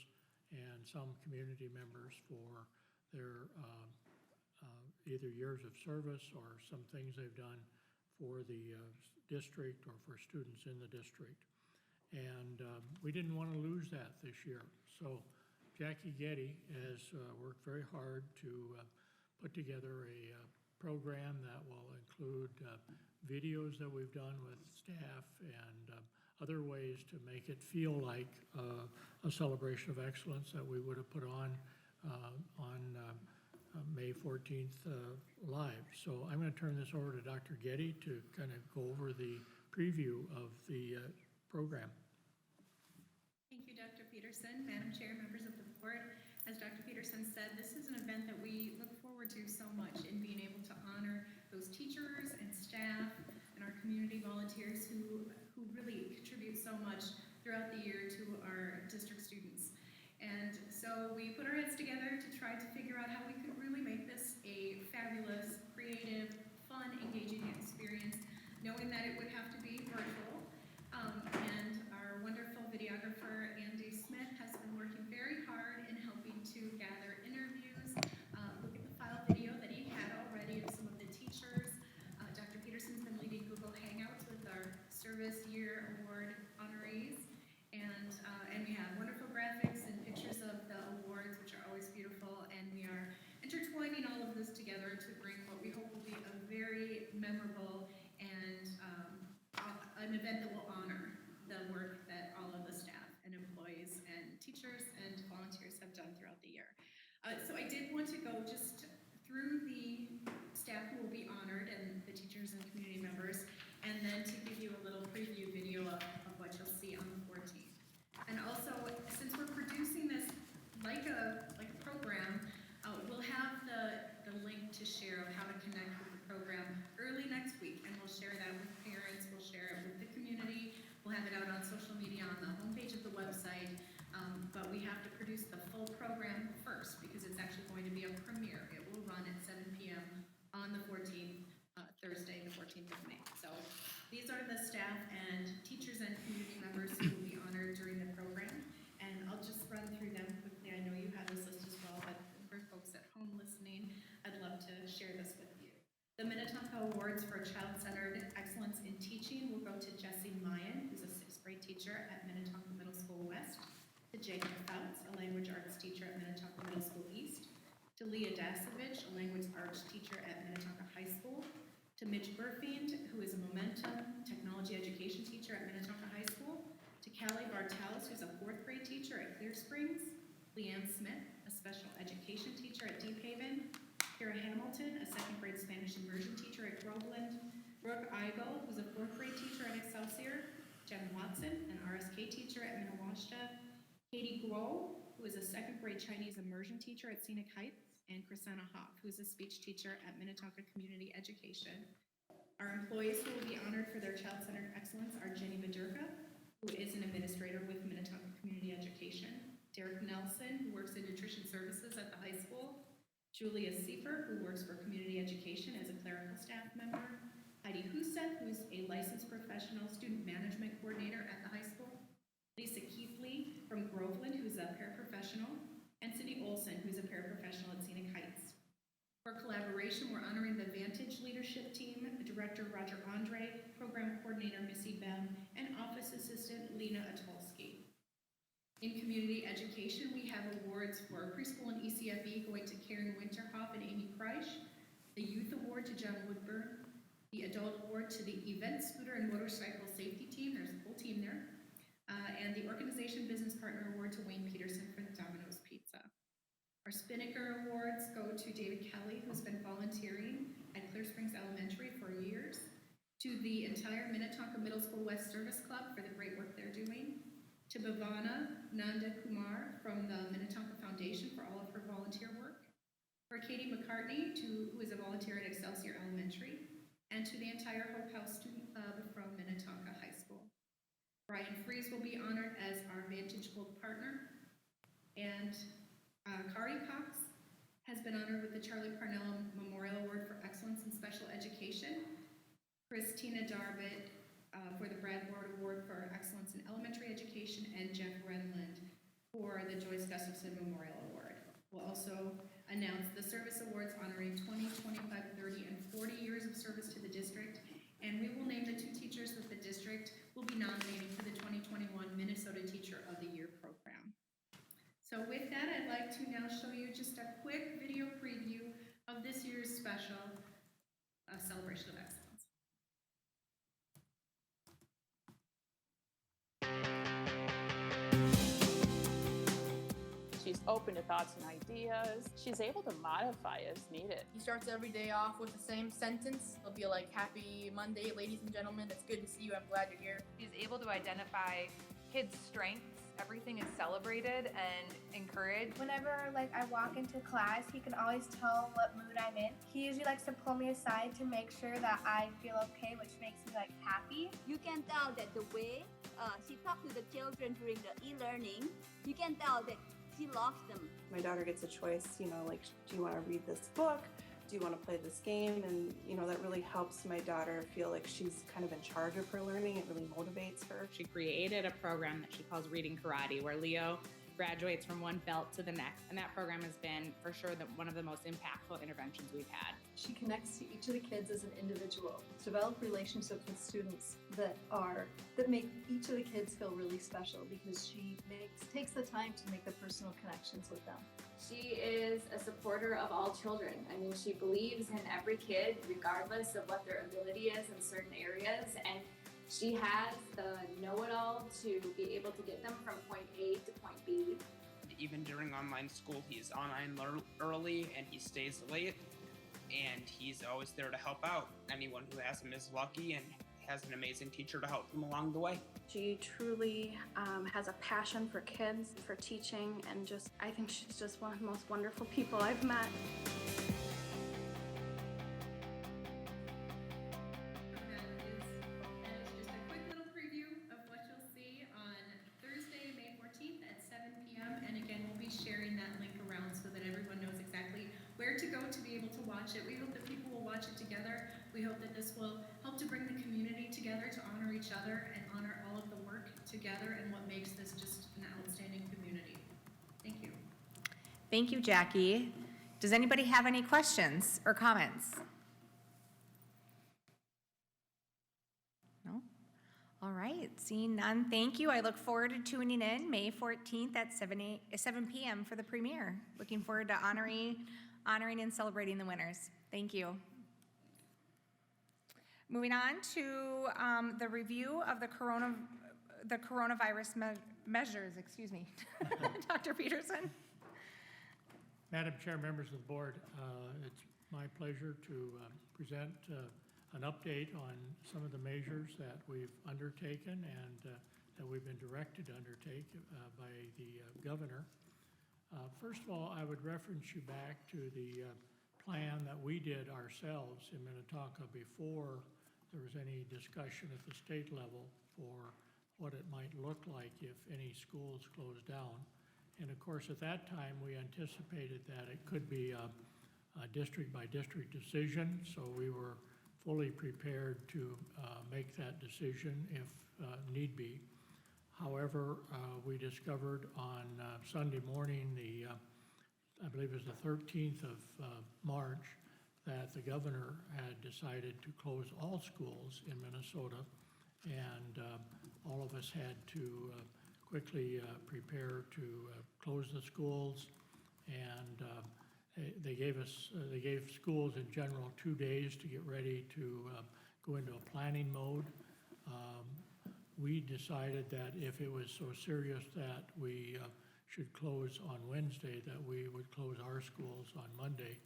and some community members for their either years of service or some things they've done for the district or for students in the district. And we didn't want to lose that this year. So Jackie Getty has worked very hard to put together a program that will include videos that we've done with staff and other ways to make it feel like a celebration of excellence that we would have put on May 14th live. So I'm going to turn this over to Dr. Getty to kind of go over the preview of the program. Thank you, Dr. Peterson. Madam Chair, members of the board, as Dr. Peterson said, this is an event that we look forward to so much in being able to honor those teachers and staff and our community volunteers who really contribute so much throughout the year to our district students. And so we put our heads together to try to figure out how we could really make this a fabulous, creative, fun, engaging experience, knowing that it would have to be virtual. And our wonderful videographer, Andy Smith, has been working very hard in helping to gather interviews, look at the file video that he had already of some of the teachers. Dr. Peterson's been leading Google want to go just through the staff who will be honored and the teachers and community members, and then to give you a little preview video of what you'll see on the 14th. And also, since we're producing this like a program, we'll have the link to share of how to connect with the program early next week, and we'll share that with parents, we'll share it with the community, we'll have it out on social media on the homepage of the website, but we have to produce the full program first because it's actually going to be a premiere. It will run at 7 p.m. on the 14th, Thursday, the 14th of May. So these are the staff and teachers and community members who will be honored during the program, and I'll just run through them quickly. I know you have this list as well, but for folks at home listening, I'd love to share this with you. The Minnetonka Awards for Child-Centered Excellence in Teaching will go to Jessie Mayan, who's a 6th grade teacher at Minnetonka Middle School West, to Jacob Fouts, a language arts teacher at Minnetonka Middle School East, to Leah Dasovich, a language arts teacher at Minnetonka High School, to Mitch Burfield, who is a Momentum technology education teacher at Minnetonka High School, to Callie Bartels, who's a 4th grade teacher at Clear Springs, Leanne Smith, a special education teacher at Deep Haven, Kara Hamilton, a 2nd grade Spanish immersion teacher at Groveland, Brooke Eigel, who's a 4th grade teacher at Excelsior, Jen Watson, an RSK teacher at Minnewaska, Katie Guo, who is a 2nd grade Chinese immersion teacher at Scenic Heights, and Chrisana Hoff, who is a speech teacher at Minnetonka Community Education. Our employees who will be honored for their child-centered excellence are Jenny Madurka, who is an administrator with Minnetonka Community Education, Derek Nelson, who works in nutrition services at the high school, Julia Siefer, who works for community education as a clerical staff member, Heidi Huseth, who's a licensed professional student management coordinator at the high school, Lisa Keithley from Groveland, who's a paraprofessional, and Cindy Olson, who's a paraprofessional at Scenic Heights. For collaboration, we're honoring the Vantage Leadership Team, Director Roger Andre, Program Coordinator Missy Bem, and Office Assistant Lena Atolsky. In community education, we have awards for preschool and ECFE going to Karen Winterhoff and Amy Kreisch, the Youth Award to John Woodburn, the Adult Award to the Event Scooter and Motorcycle Safety Team, there's a full team there, and the Organization Business Partner Award to Wayne Peterson for the Domino's Pizza. Our Spinnaker Awards go to David Kelly, who's been volunteering at Clear Springs Elementary for years, to the entire Minnetonka Middle School West Service Club for the great work they're doing, to Bhavana Nanda Kumar from the Minnetonka Foundation for all of her volunteer work, for Katie McCartney, who is a volunteer at Excelsior Elementary, and to the entire Hope House Student Club from Minnetonka High School. Brian Fries will be honored as our Vantage Gold Partner, and Kari Cox has been honored with the Charlie Parnell Memorial Award for Excellence in Special Education, Christina Darbit for the Brad Ward Award for Excellence in Elementary Education, and Jeff Renland for the Joyce Gustafson Memorial Award. We'll also announce the service awards honoring 20, 25, 30, and 40 years of service to the district, and we will name the 2 teachers that the district will be nominating for the 2021 Minnesota Teacher of the Year program. So with that, I'd like to now show you just a quick video preview of this year's special Celebration of Excellence. She's open to thoughts and ideas. She's able to modify as needed. He starts every day off with the same sentence. It'll be like, "Happy Monday, ladies and gentlemen. It's good to see you. I'm glad you're here." He's able to identify kids' strengths. Everything is celebrated and encouraged. Whenever I walk into class, he can always tell what mood I'm in. He usually likes to pull me aside to make sure that I feel okay, which makes me happy. You can tell that the way she talks to the children during the e-learning, you can tell that she loves them. My daughter gets a choice, do you want to read this book? Do you want to play this game? And, that really helps my daughter feel like she's kind of in charge of her learning. It really motivates her. She created a program that she calls Reading Karate, where Leo graduates from one belt to the next. And that program has been, for sure, one of the most impactful interventions we've had. She connects to each of the kids as an individual, develop relationships with students that make each of the kids feel really special, because she takes the time to make the personal connections with them. She is a supporter of all children. She believes in every kid, regardless of what their ability is in certain areas, and she has the know-it-all to be able to get them from point A to point B. even during online school, he's online early and he stays late, and he's always there to help out. Anyone who has him is lucky and has an amazing teacher to help them along the way. She truly has a passion for kids, for teaching, and I think she's just one of the most wonderful people I've met. Where to go to be able to watch it. We hope that people will watch it together. We hope that this will help to bring the community together to honor each other and honor all of the work together and what makes this just an outstanding community. Thank you. Thank you, Jackie. Does anybody have any questions or comments? No? All right, seeing none, thank you. I look forward to tuning in May 14th at 7 p.m. for the premiere. Looking forward to honoring and celebrating the winners. Thank you. Moving on to the review of the coronavirus measures, excuse me. Dr. Peterson. Madam Chair, members of the board, it's my pleasure to present an update on some of the measures that we've undertaken and that we've been directed to undertake by the governor. First of all, I would reference you back to the plan that we did ourselves in Minnetonka before there was any discussion at the state level for what it might look like if any schools closed down. And of course, at that time, we anticipated that it could be a district by district decision, so we were fully prepared to make that decision if need be. However, we discovered on Sunday morning, I believe it was the 13th of March, that the governor had decided to close all schools in Minnesota, and all of us had to quickly prepare to close the schools, and they gave schools in general 2 days to get ready to go into a planning mode. We decided that if it was so serious that we should close on Wednesday, that we would close our schools on Monday.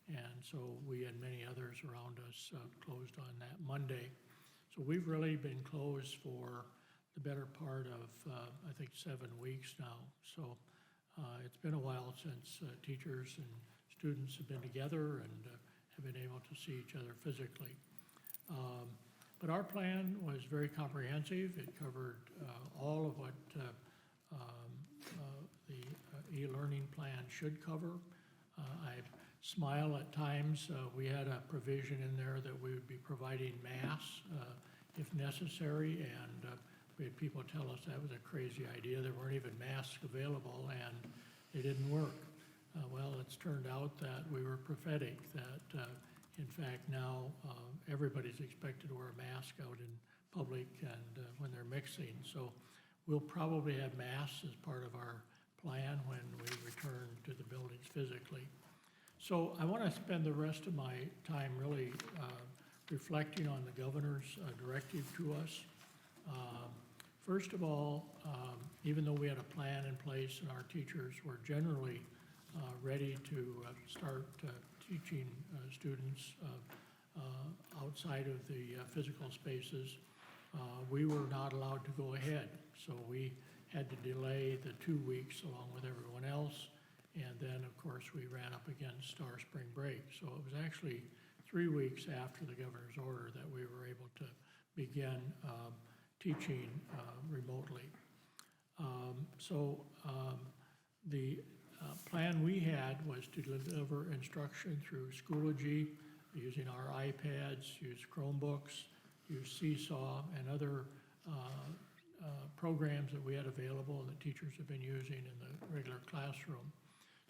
And so we and many others around us closed on that Monday. So we've really been closed for the better part of, I think, 7 weeks now. So it's been a while since teachers and students have been together and have been able to see each other physically. But our plan was very comprehensive. It covered all of what the e-learning plan should cover. I smile at times. We had a provision in there that we would be providing masks if necessary, and we had people tell us that was a crazy idea. There weren't even masks available, and they didn't work. Well, it's turned out that we were prophetic, that in fact now everybody's expected to wear a mask out in public and when they're mixing. So we'll probably have masks as part of our plan when we return to the buildings physically. So I want to spend the rest of my time really reflecting on the governor's directive to us. First of all, even though we had a plan in place and our teachers were generally ready to start teaching students outside of the physical spaces, we were not allowed to go ahead. So we had to delay the 2 weeks along with everyone else. And then, of course, we ran up against our spring break. So it was actually 3 weeks after the governor's order that we were able to begin teaching remotely. The plan we had was to deliver instruction through Schoology using our iPads, use Chromebooks, use Seesaw, and other programs that we had available and that teachers have been using in the regular classroom.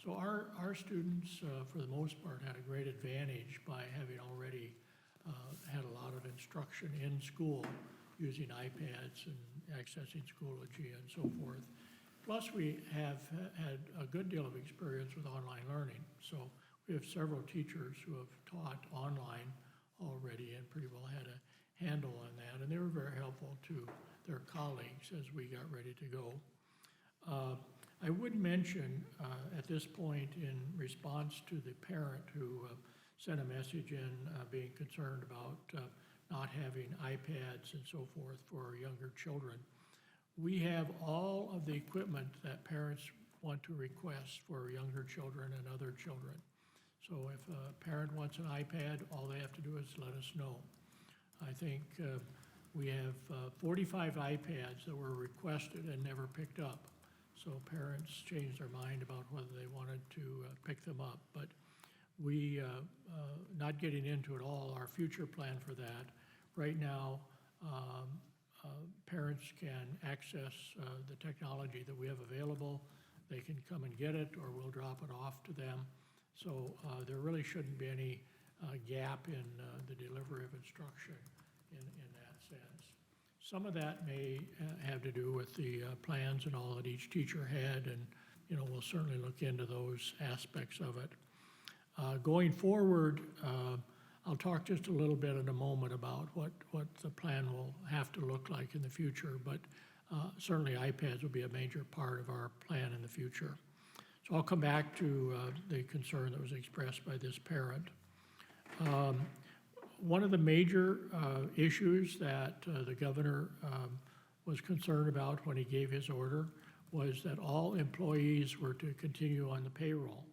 So our students, for the most part, had a great advantage by having already had a lot of instruction in school using iPads and accessing Schoology and so forth. Plus, we have had a good deal of experience with online learning. So we have several teachers who have taught online already and pretty well had a handle on that. And they were very helpful to their colleagues as we got ready to go. I would mention at this point, in response to the parent who sent a message in being concerned about not having iPads and so forth for younger children, we have all of the equipment that parents want to request for younger children and other children. So if a parent wants an iPad, all they have to do is let us know. I think we have 45 iPads that were requested and never picked up. So parents changed their mind about whether they wanted to pick them up. But we, not getting into it all, our future plan for that, right now, parents can access the technology that we have available. They can come and get it, or we'll drop it off to them. So there really shouldn't be any gap in the delivery of instruction in that sense. Some of that may have to do with the plans and all that each teacher had, and we'll certainly look into those aspects of it. Going forward, I'll talk just a little bit in a moment about what the plan will have to look like in the future, but certainly iPads will be a major part of our plan in the future. So I'll come back to the concern that was expressed by this parent. One of the major issues that the governor was concerned about when he gave his order was that all employees were to continue on the payroll,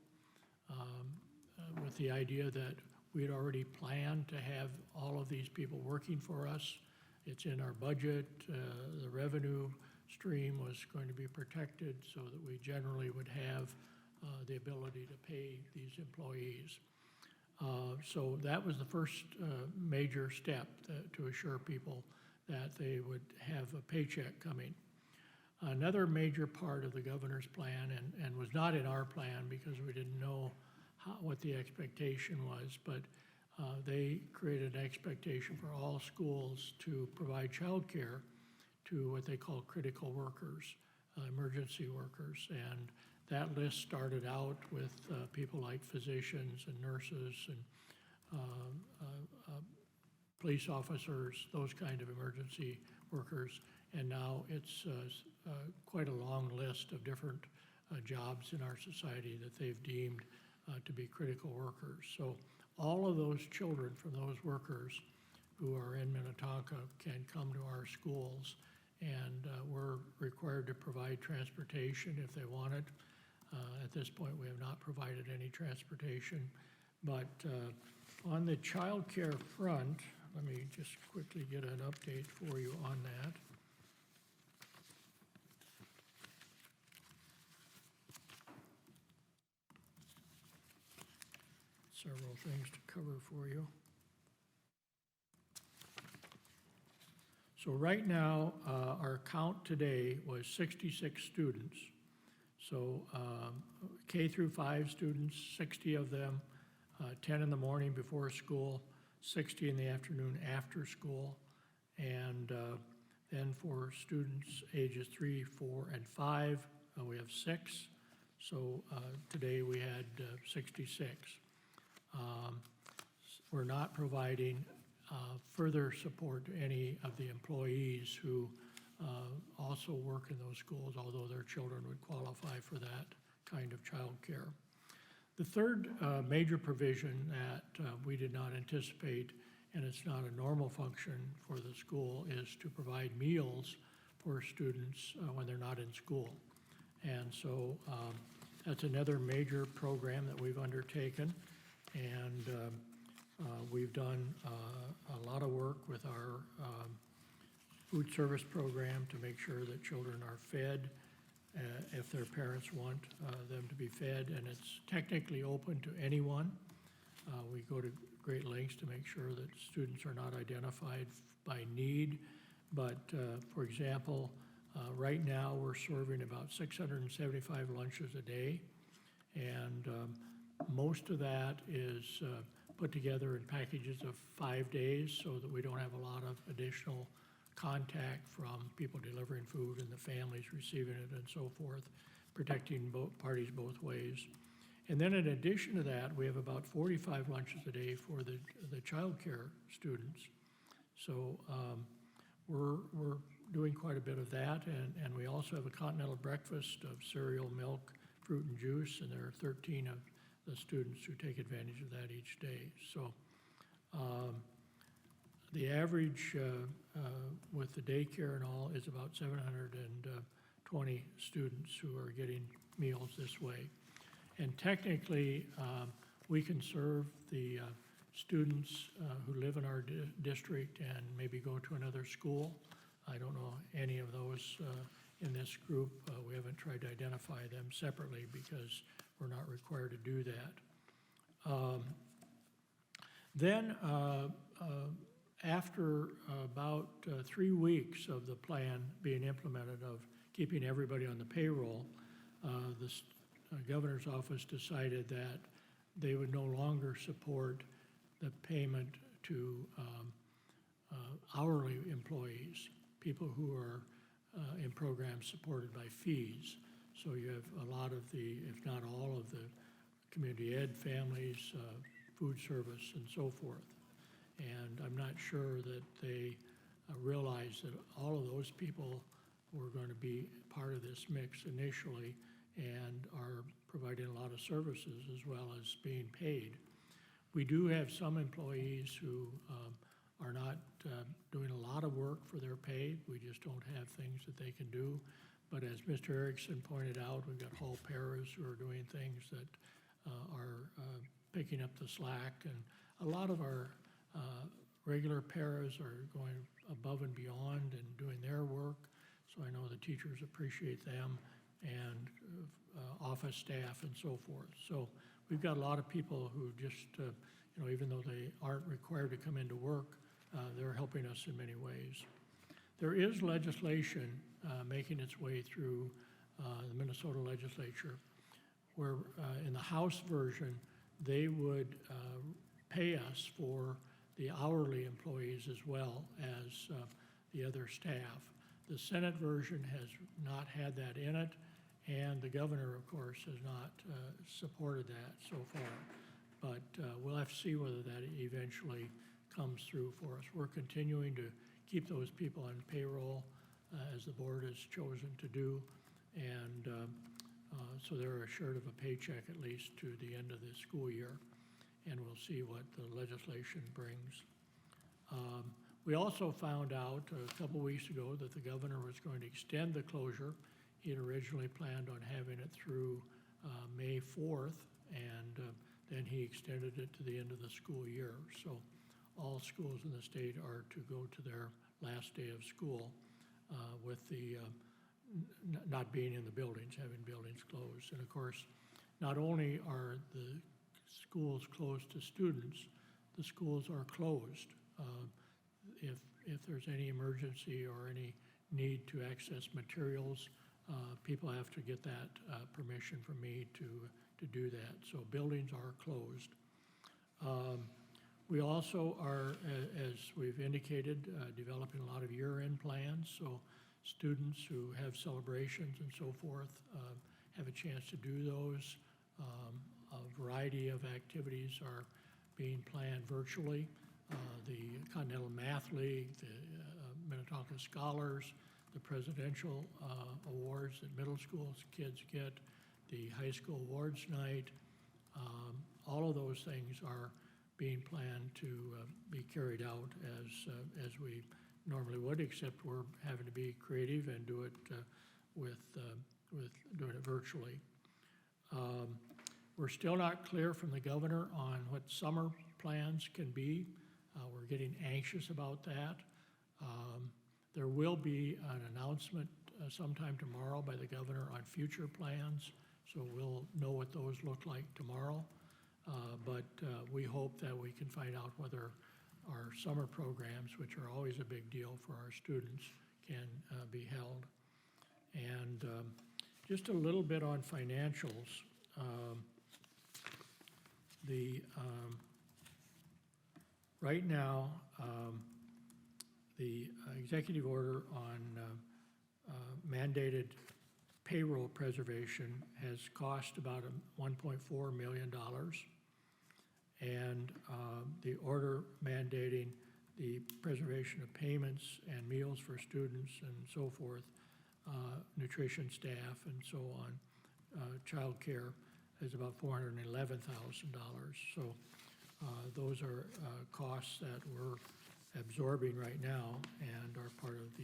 with the idea that we had already planned to have all of these people working for us. It's in our budget. The revenue stream was going to be protected so that we generally would have the ability to pay these employees. So that was the first major step to assure people that they would have a paycheck coming. Another major part of the governor's plan, and was not in our plan because we didn't know what the expectation was, but they created an expectation for all schools to provide child care to what they call critical workers, emergency workers. And that list started out with people like physicians and nurses and police officers, those kind of emergency workers. And now it's quite a long list of different jobs in our society that they've deemed to be critical workers. So all of those children from those workers who are in Minnetonka can come to our schools, and we're required to provide transportation if they want it. At this point, we have not provided any transportation, but on the child care front, let me just quickly get an update for you on that. Several things to cover for you. So right now, our count today was 66 students. So K through 5 students, 60 of them, 10 in the morning before school, 60 in the afternoon after school, and then for students ages 3, 4, and 5, we have 6. So today we had 66. We're not providing further support to any of the employees who also work in those schools, although their children would qualify for that kind of child care. The third major provision that we did not anticipate, and it's not a normal function for the school, is to provide meals for students when they're not in school. And so that's another major program that we've undertaken. And we've done a lot of work with our food service program to make sure that children are fed if their parents want them to be fed, and it's technically open to anyone. We go to great lengths to make sure that students are not identified by need, but for example, right now we're serving about 675 lunches a day, and most of that is put together in packages of 5 days so that we don't have a lot of additional contact from people delivering food and the families receiving it and so forth, protecting both parties both ways. And then in addition to that, we have about 45 lunches a day for the child care students. So we're doing quite a bit of that, and we also have a continental breakfast of cereal, milk, fruit, and juice, and there are 13 of the students who take advantage of that each day. So the average with the daycare and all is about 720 students who are getting meals this way. And technically, we can serve the students who live in our district and maybe go to another school. I don't know any of those in this group. We haven't tried to identify them separately because we're not required to do that. Then, after about 3 weeks of the plan being implemented of keeping everybody on the payroll, the governor's office decided that they would no longer support the payment to hourly employees, people who are in programs supported by fees. So you have a lot of the, if not all of the community ed families, food service and so forth. And I'm not sure that they realized that all of those people were going to be part of this mix initially and are providing a lot of services as well as being paid. We do have some employees who are not doing a lot of work for their pay. We just don't have things that they can do. But as Mr. Erickson pointed out, we've got hall paras who are doing things that are picking up the slack. And a lot of our regular paras are going above and beyond and doing their work. So I know the teachers appreciate them, and office staff and so forth. So we've got a lot of people who just, even though they aren't required to come into work, they're helping us in many ways. There is legislation making its way through the Minnesota legislature where in the House version, they would pay us for the hourly employees as well as the other staff. The Senate version has not had that in it, and the governor, of course, has not supported that so far. But we'll have to see whether that eventually comes through for us. We're continuing to keep those people on payroll as the board has chosen to do, and so they're assured of a paycheck at least to the end of the school year, and we'll see what the legislation brings. We also found out a couple weeks ago that the governor was going to extend the closure. He had originally planned on having it through May 4th, and then he extended it to the end of the school year. So all schools in the state are to go to their last day of school with the not being in the buildings, having buildings closed. And of course, not only are the schools closed to students, the schools are closed. If there's any emergency or any need to access materials, people have to get that permission from me to do that. So buildings are closed. We also are, as we've indicated, developing a lot of year-end plans. So students who have celebrations and so forth have a chance to do those. A variety of activities are being planned virtually. The Continental Math League, the Minnetonka Scholars, the presidential awards that middle school kids get, the high school awards night, all of those things are being planned to be carried out as we normally would, except we're having to be creative and do it with doing it virtually. We're still not clear from the governor on what summer plans can be. We're getting anxious about that. There will be an announcement sometime tomorrow by the governor on future plans, so we'll know what those look like tomorrow. But we hope that we can find out whether our summer programs, which are always a big deal for our students, can be held. And just a little bit on financials. Right now, the executive order on mandated payroll preservation has cost about $1.4 million. And the order mandating the preservation of payments and meals for students and so forth, nutrition staff and so on. Childcare is about $411,000. So those are costs that we're absorbing right now and are part of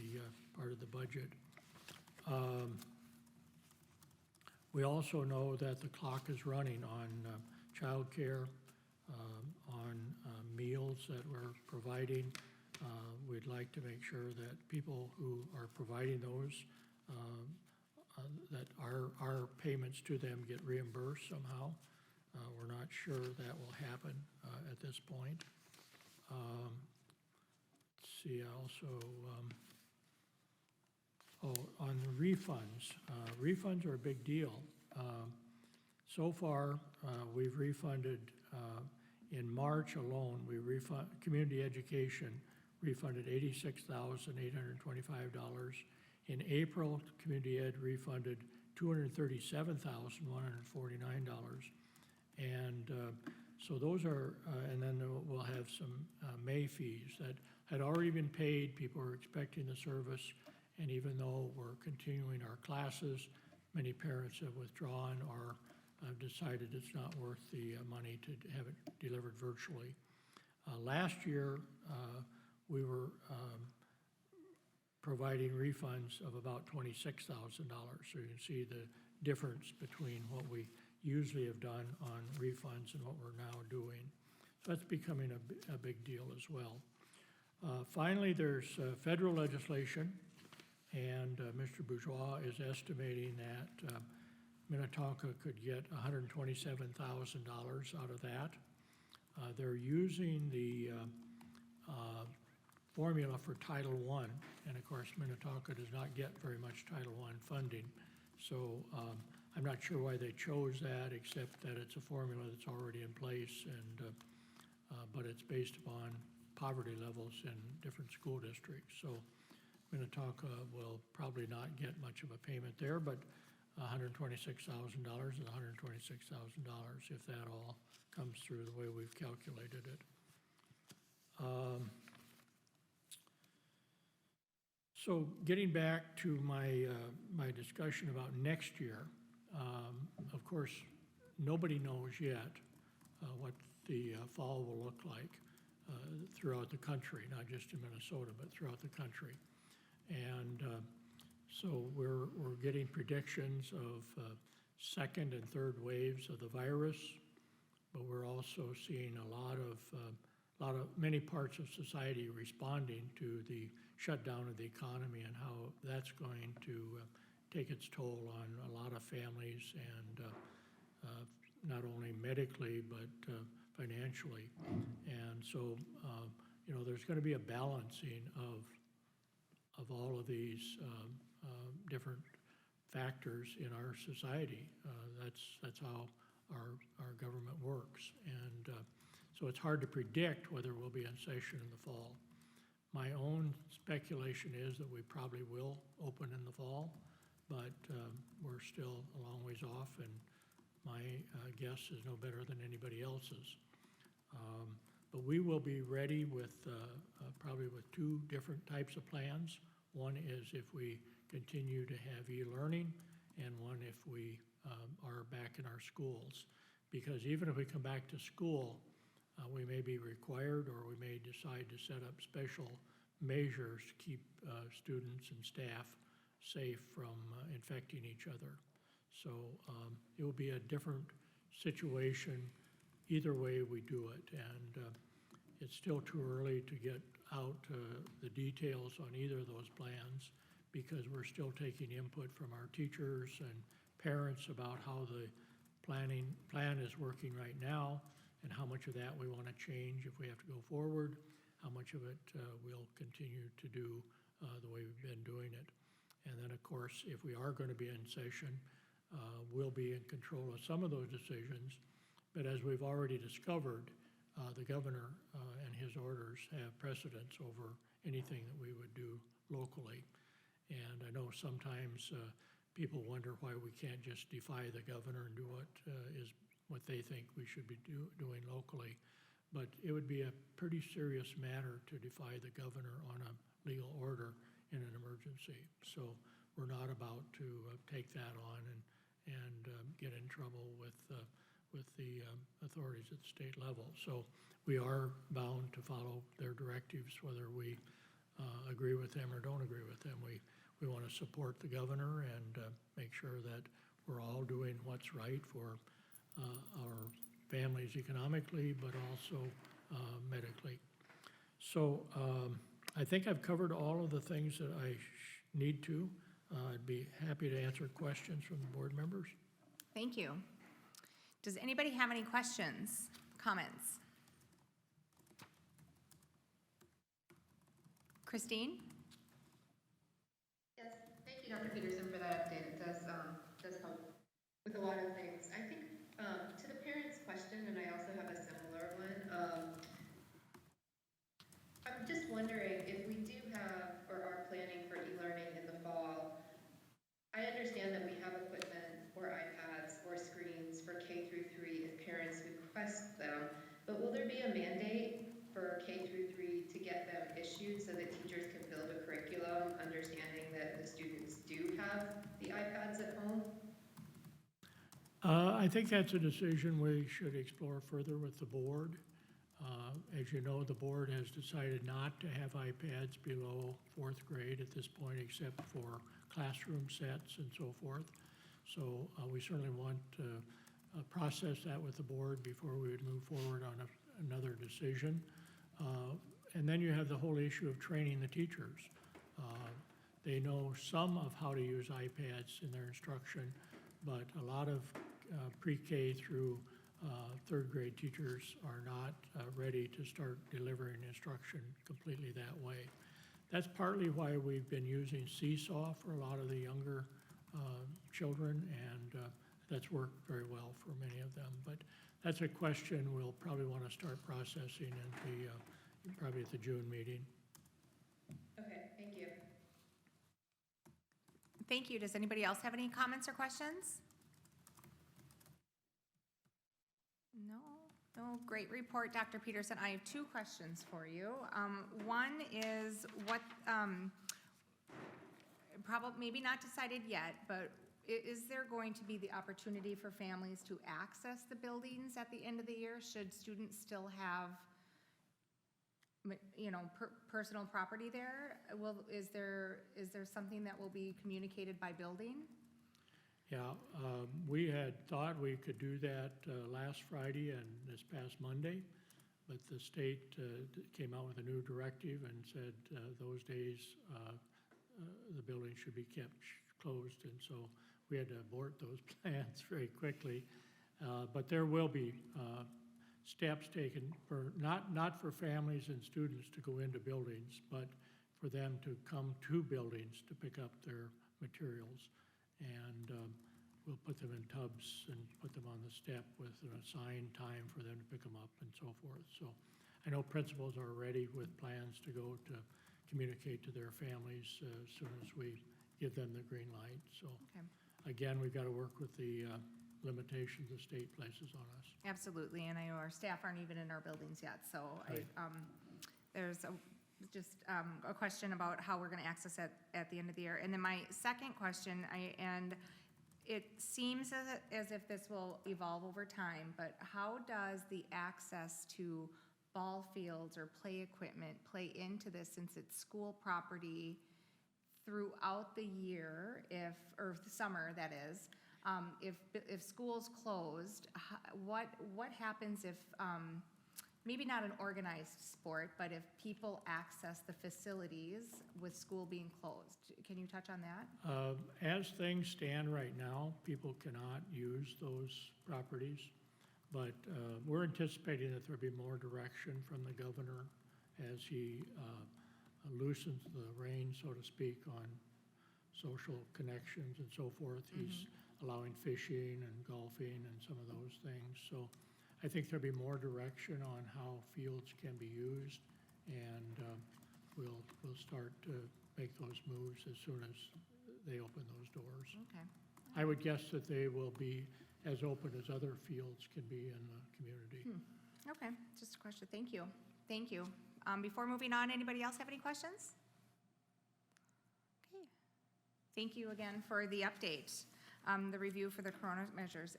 the budget. We also know that the clock is running on childcare, on meals that we're providing. We'd like to make sure that people who are providing those, that our payments to them get reimbursed somehow. We're not sure that will happen at this point. Let's see, also, on the refunds. Refunds are a big deal. So far, we've refunded, in March alone, community education refunded $86,825. In April, community ed refunded $237,149. And so those are, and then we'll have some May fees that had already been paid. People are expecting the service. And even though we're continuing our classes, many parents have withdrawn or have decided it's not worth the money to have it delivered virtually. Last year, we were providing refunds of about $26,000. So you can see the difference between what we usually have done on refunds and what we're now doing. So that's becoming a big deal as well. Finally, there's federal legislation, and Mr. Bourgeois is estimating that Minnetonka could get $127,000 out of that. They're using the formula for Title I, and of course Minnetonka does not get very much Title I funding. So I'm not sure why they chose that, except that it's a formula that's already in place, and but it's based upon poverty levels in different school districts. So Minnetonka will probably not get much of a payment there, but $126,000 is $126,000 if that all comes through the way we've calculated it. So getting back to my discussion about next year, of course, nobody knows yet what the fall will look like throughout the country, not just in Minnesota, but throughout the country. And so we're getting predictions of second and third waves of the virus, but we're also seeing many parts of society responding to the shutdown of the economy and how that's going to take its toll on a lot of families, and not only medically but financially. And so there's going to be a balancing of all of these different factors in our society. That's how our government works, and so it's hard to predict whether we'll be in session in the fall. My own speculation is that we probably will open in the fall, but we're still a long ways off, and my guess is no better than anybody else's. But we will be ready with probably with two different types of plans. One is if we continue to have e-learning, and one if we are back in our schools. Because even if we come back to school, we may be required, or we may decide to set up special measures to keep students and staff safe from infecting each other. So it will be a different situation either way we do it, and it's still too early to get out the details on either of those plans, because we're still taking input from our teachers and parents about how the plan is working right now, and how much of that we want to change if we have to go forward, how much of it we'll continue to do the way we've been doing it. And then, of course, if we are going to be in session, we'll be in control of some of those decisions. But as we've already discovered, the governor and his orders have precedence over anything that we would do locally. And I know sometimes people wonder why we can't just defy the governor and do what they think we should be doing locally. but it would be a pretty serious matter to defy the governor on a legal order in an emergency. So we're not about to take that on and get in trouble with the authorities at the state level. So we are bound to follow their directives, whether we agree with them or don't agree with them. We want to support the governor and make sure that we're all doing what's right for our families economically, but also medically. So I think I've covered all of the things that I need to. I'd be happy to answer questions from the board members. Thank you. Does anybody have any questions, comments? Christine? Yes, thank you, Dr. Peterson, for that update. It does help with a lot of things. I think to the parents' question, and I also have a similar one, I'm just wondering if we do have or are planning for e-learning in the fall. I understand that we have equipment or iPads or screens for K through 3 if parents request them, but will there be a mandate for K through 3 to get them issued so that teachers can build a curriculum, understanding that the students do have the iPads at home? I think that's a decision we should explore further with the board. As you know, the board has decided not to have iPads below 4th grade at this point, except for classroom sets and so forth. So we certainly want to process that with the board before we would move forward on another decision. And then you have the whole issue of training the teachers. They know some of how to use iPads in their instruction, but a lot of pre-K through 3rd grade teachers are not ready to start delivering instruction completely that way. That's partly why we've been using Seesaw for a lot of the younger children, and that's worked very well for many of them. But that's a question we'll probably want to start processing probably at the June meeting. Okay, thank you. Thank you. Does anybody else have any comments or questions? No, great report, Dr. Peterson. I have 2 questions for you. One is what, probably maybe not decided yet, but is there going to be the opportunity for families to access the buildings at the end of the year? Should students still have, personal property there? Is there something that will be communicated by building? Yeah, we had thought we could do that last Friday and this past Monday, but the state came out with a new directive and said those days the building should be kept closed, and so we had to abort those plans very quickly. But there will be steps taken for not for families and students to go into buildings, but for them to come to buildings to pick up their materials. And we'll put them in tubs and put them on the step with an assigned time for them to pick them up and so forth. So I know principals are ready with plans to go to communicate to their families as soon as we give them the green light. So again, we've got to work with the limitations the state places on us. Absolutely, and I know our staff aren't even in our buildings yet, so right. There's just a question about how we're going to access it at the end of the year. And then my second question, and it seems as if this will evolve over time, but how does the access to ball fields or play equipment play into this, since it's school property throughout the year, or the summer that is, if school's closed, what happens if, maybe not an organized sport, but if people access the facilities with school being closed? Can you touch on that? As things stand right now, people cannot use those properties, but we're anticipating that there'll be more direction from the governor as he loosens the rein, so to speak, on social connections and so forth. He's allowing fishing and golfing and some of those things. So I think there'll be more direction on how fields can be used, and we'll start to make those moves as soon as they open those doors. Okay. I would guess that they will be as open as other fields can be in the community. Okay, just a question. Thank you. Thank you. Before moving on, anybody else have any questions? Okay. Thank you again for the update, the review for the corona measures.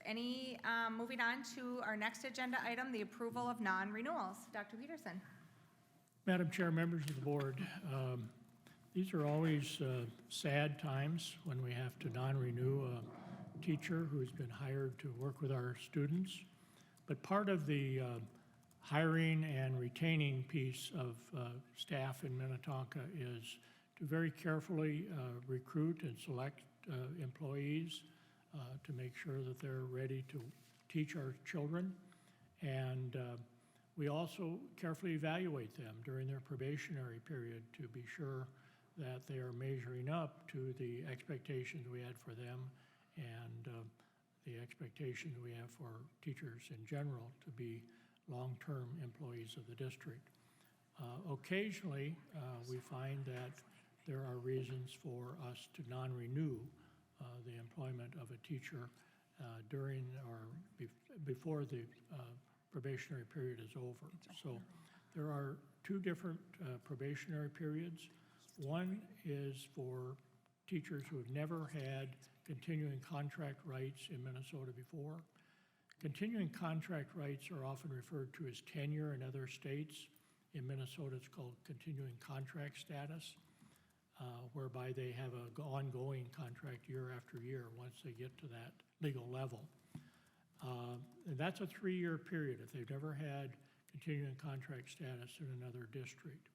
Moving on to our next agenda item, the approval of non-renewals. Dr. Peterson. Madam Chair, members of the board, these are always sad times when we have to non-renew a teacher who's been hired to work with our students. But part of the hiring and retaining piece of staff in Minnetonka is to very carefully recruit and select employees to make sure that they're ready to teach our children. And we also carefully evaluate them during their probationary period to be sure that they are measuring up to the expectations we had for them and the expectations we have for teachers in general to be long-term employees of the district. Occasionally, we find that there are reasons for us to non-renew the employment of a teacher during or before the probationary period is over. So there are two different probationary periods. One is for teachers who have never had continuing contract rights in Minnesota before. Continuing contract rights are often referred to as tenure in other states. In Minnesota, it's called continuing contract status, whereby they have an ongoing contract year after year once they get to that legal level. And that's a 3-year period if they've never had continuing contract status in another district.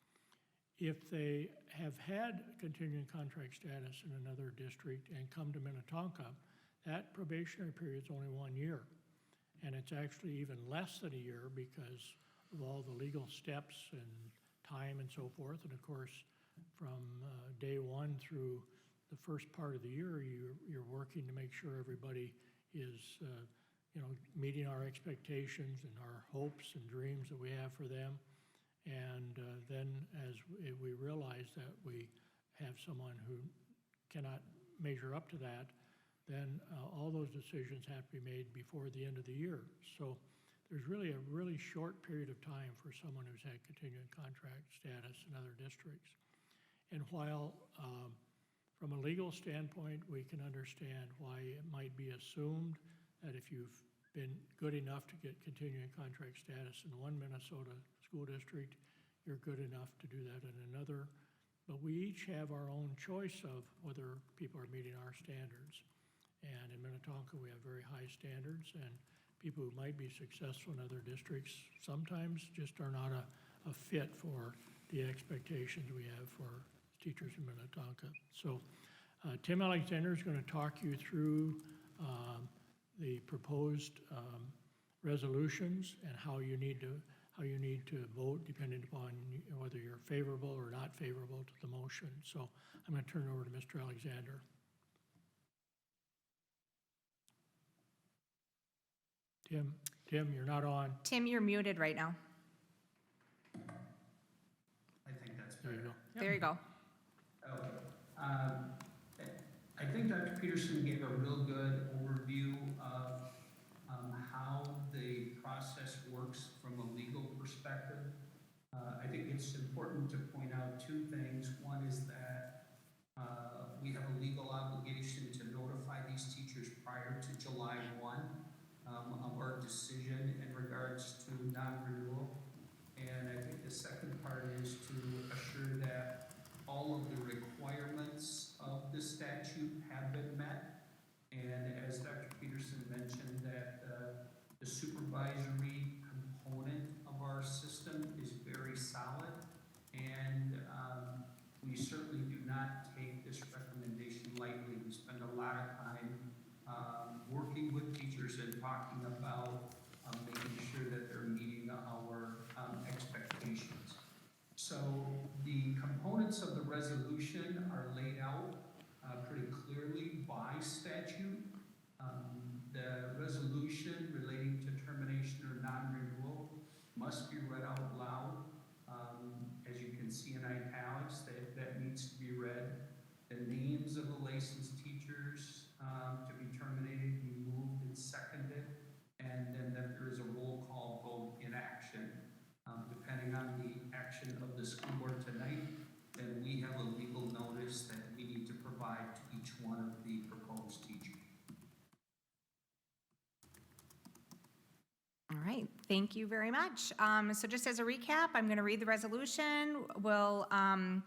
If they have had continuing contract status in another district and come to Minnetonka, that probationary period is only 1 year. And it's actually even less than a year because of all the legal steps and time and so forth. And of course, from day one through the first part of the year, you're working to make sure everybody is meeting our expectations and our hopes and dreams that we have for them. And then as we realize that we have someone who cannot measure up to that, then all those decisions have to be made before the end of the year. So there's really a really short period of time for someone who's had continuing contract status in other districts. And while from a legal standpoint, we can understand why it might be assumed that if you've been good enough to get continuing contract status in one Minnesota school district, you're good enough to do that in another. But we each have our own choice of whether people are meeting our standards. And in Minnetonka, we have very high standards, and people who might be successful in other districts sometimes just are not a fit for the expectations we have for teachers in Minnetonka. So Tim Alexander is going to talk you through the proposed resolutions and how you need to vote depending upon whether you're favorable or not favorable to the motion. So I'm going to turn it over to Mr. Alexander. Tim, you're not on. Tim, you're muted right now. I think that's There you fair. go. There you go. Okay. I think Dr. Peterson gave a real good overview of how the process works from a legal perspective. I think it's important to point out two things. One is that we have a legal obligation to notify these teachers prior to July 1 of our decision in regards to non-renewal. And I think the second part is to assure that all of the requirements of the statute have been met. And as Dr. Peterson mentioned, that the supervisory component of our system is very solid. And we certainly do not take this recommendation lightly. We spend a lot of time working with teachers and talking about making sure that they're meeting our expectations. So the components of the resolution are laid out pretty clearly by statute. The resolution relating to termination or non-renewal must be read out loud. As you can see in italics, that needs to be read. The names of the licensed teachers to be terminated be moved and seconded, and then that there is a roll call vote in action. depending on the action of the school board tonight, then we have a legal notice that we need to provide to each one of the proposed teachers. All right, thank you very much. So just as a recap, I'm going to read the resolution. The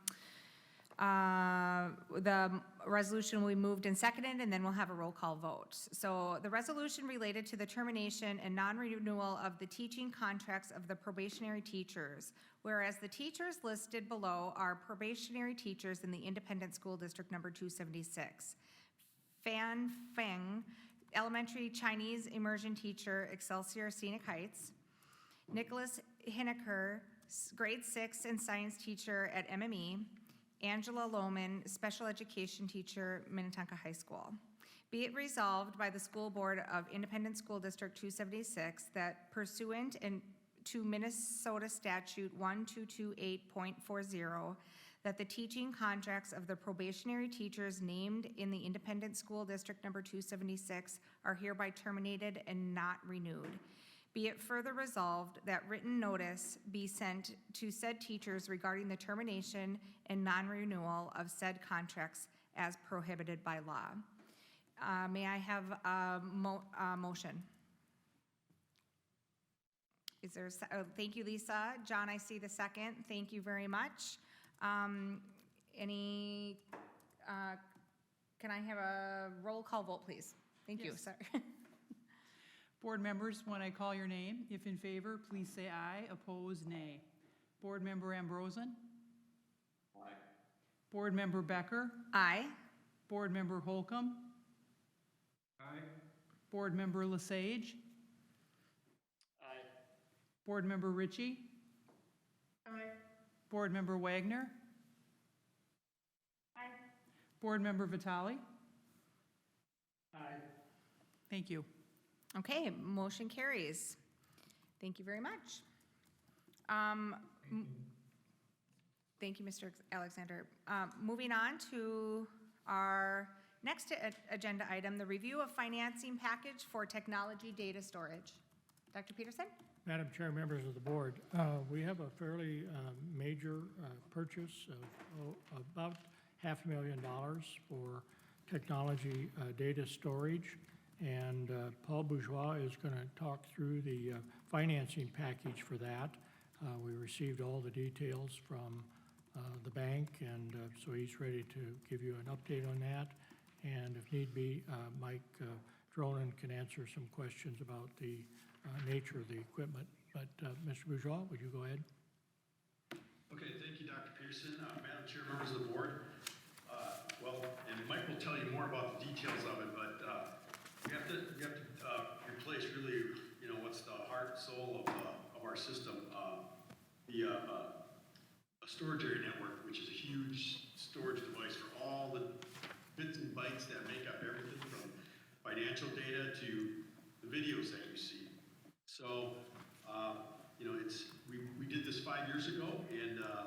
resolution will be moved and seconded, and then we'll have a roll call vote. So the resolution related to the termination and non-renewal of the teaching contracts of the probationary teachers, whereas the teachers listed below are probationary teachers in the Independent School District number 276. Fan Feng, elementary Chinese immersion teacher, Excelsior Scenic Heights. Nicholas Hineker, grade 6 and science teacher at MME. Angela Lohman, special education teacher, Minnetonka High School. Be it resolved by the School Board of Independent School District 276 that pursuant to Minnesota Statute 1228.40, that the teaching contracts of the probationary teachers named in the Independent School District number 276 are hereby terminated and not renewed. Be it further resolved that written notice be sent to said teachers regarding the termination and non-renewal of said contracts as prohibited by law. May I have a motion? Is there thank you, Lisa. John, I see the second. Thank you very much. Can I have a roll call vote, please? Thank you, Yes. sorry. Board members, when I call your name, if in favor, please say aye. Opposed, nay. Board Member Ambrosen? Aye. Board Member Becker? Aye. Board Member Holcomb? Aye. Board Member Lesage? Aye. Board Member Ritchie? Aye. Board Member Wagner? Aye. Board Member Vitale? Aye. Thank you. Okay, motion carries. Thank you very much. Thank you, Mr. Alexander. Moving on to our next agenda item, the review of financing package for technology data storage. Dr. Peterson? Madam Chair, members of the board, we have a fairly major purchase of about $500,000 for technology data storage. And Paul Bourgeois is going to talk through the financing package for that. We received all the details from the bank, and so he's ready to give you an update on that. And if need be, Mike Dronin can answer some questions about the nature of the equipment. But Mr. Bourgeois, would you go ahead? Okay, thank you, Dr. Peterson. Madam Chair, members of the board. And Mike will tell you more about the details of it, but we have to replace really, what's the heart and soul of our system. A storage area network, which is a huge storage device for all the bits and bytes that make up everything from financial data to the videos that you see. So, we did this 5 years ago, and the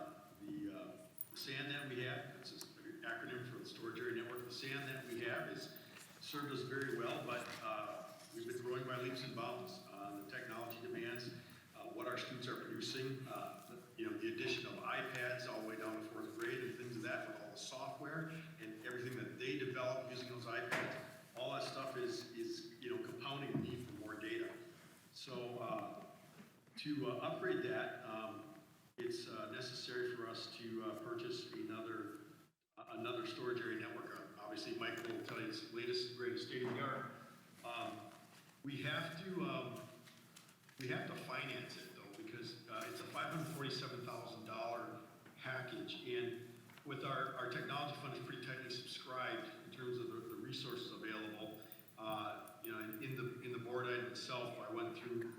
SAN that we have, it's an acronym for the storage area network. The SAN that we have is served us very well, but we've been growing by leaps and bounds. The technology demands, what our students are producing, the addition of iPads all the way down to 4th grade and things of that with all the software and everything that they develop using those iPads, all that stuff is compounding the need for more data. So to upgrade that, it's necessary for us to purchase another storage area network. Obviously, Mike will tell you it's the latest and greatest state of the art. We have to finance it though, because it's a $547,000 package, and with our technology fund is pretty tightly subscribed in terms of the resources available. In the board item itself, I went through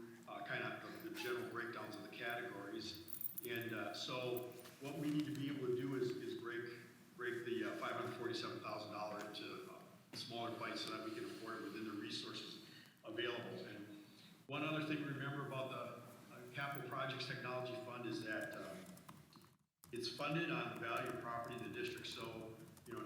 kind of the general breakdowns of the categories, and so what we need to be able to do is break the $547,000 into smaller bites so that we can afford it within the resources available. And one other thing to remember about the Capital Projects Technology Fund is that it's funded on the value of property in the district. So,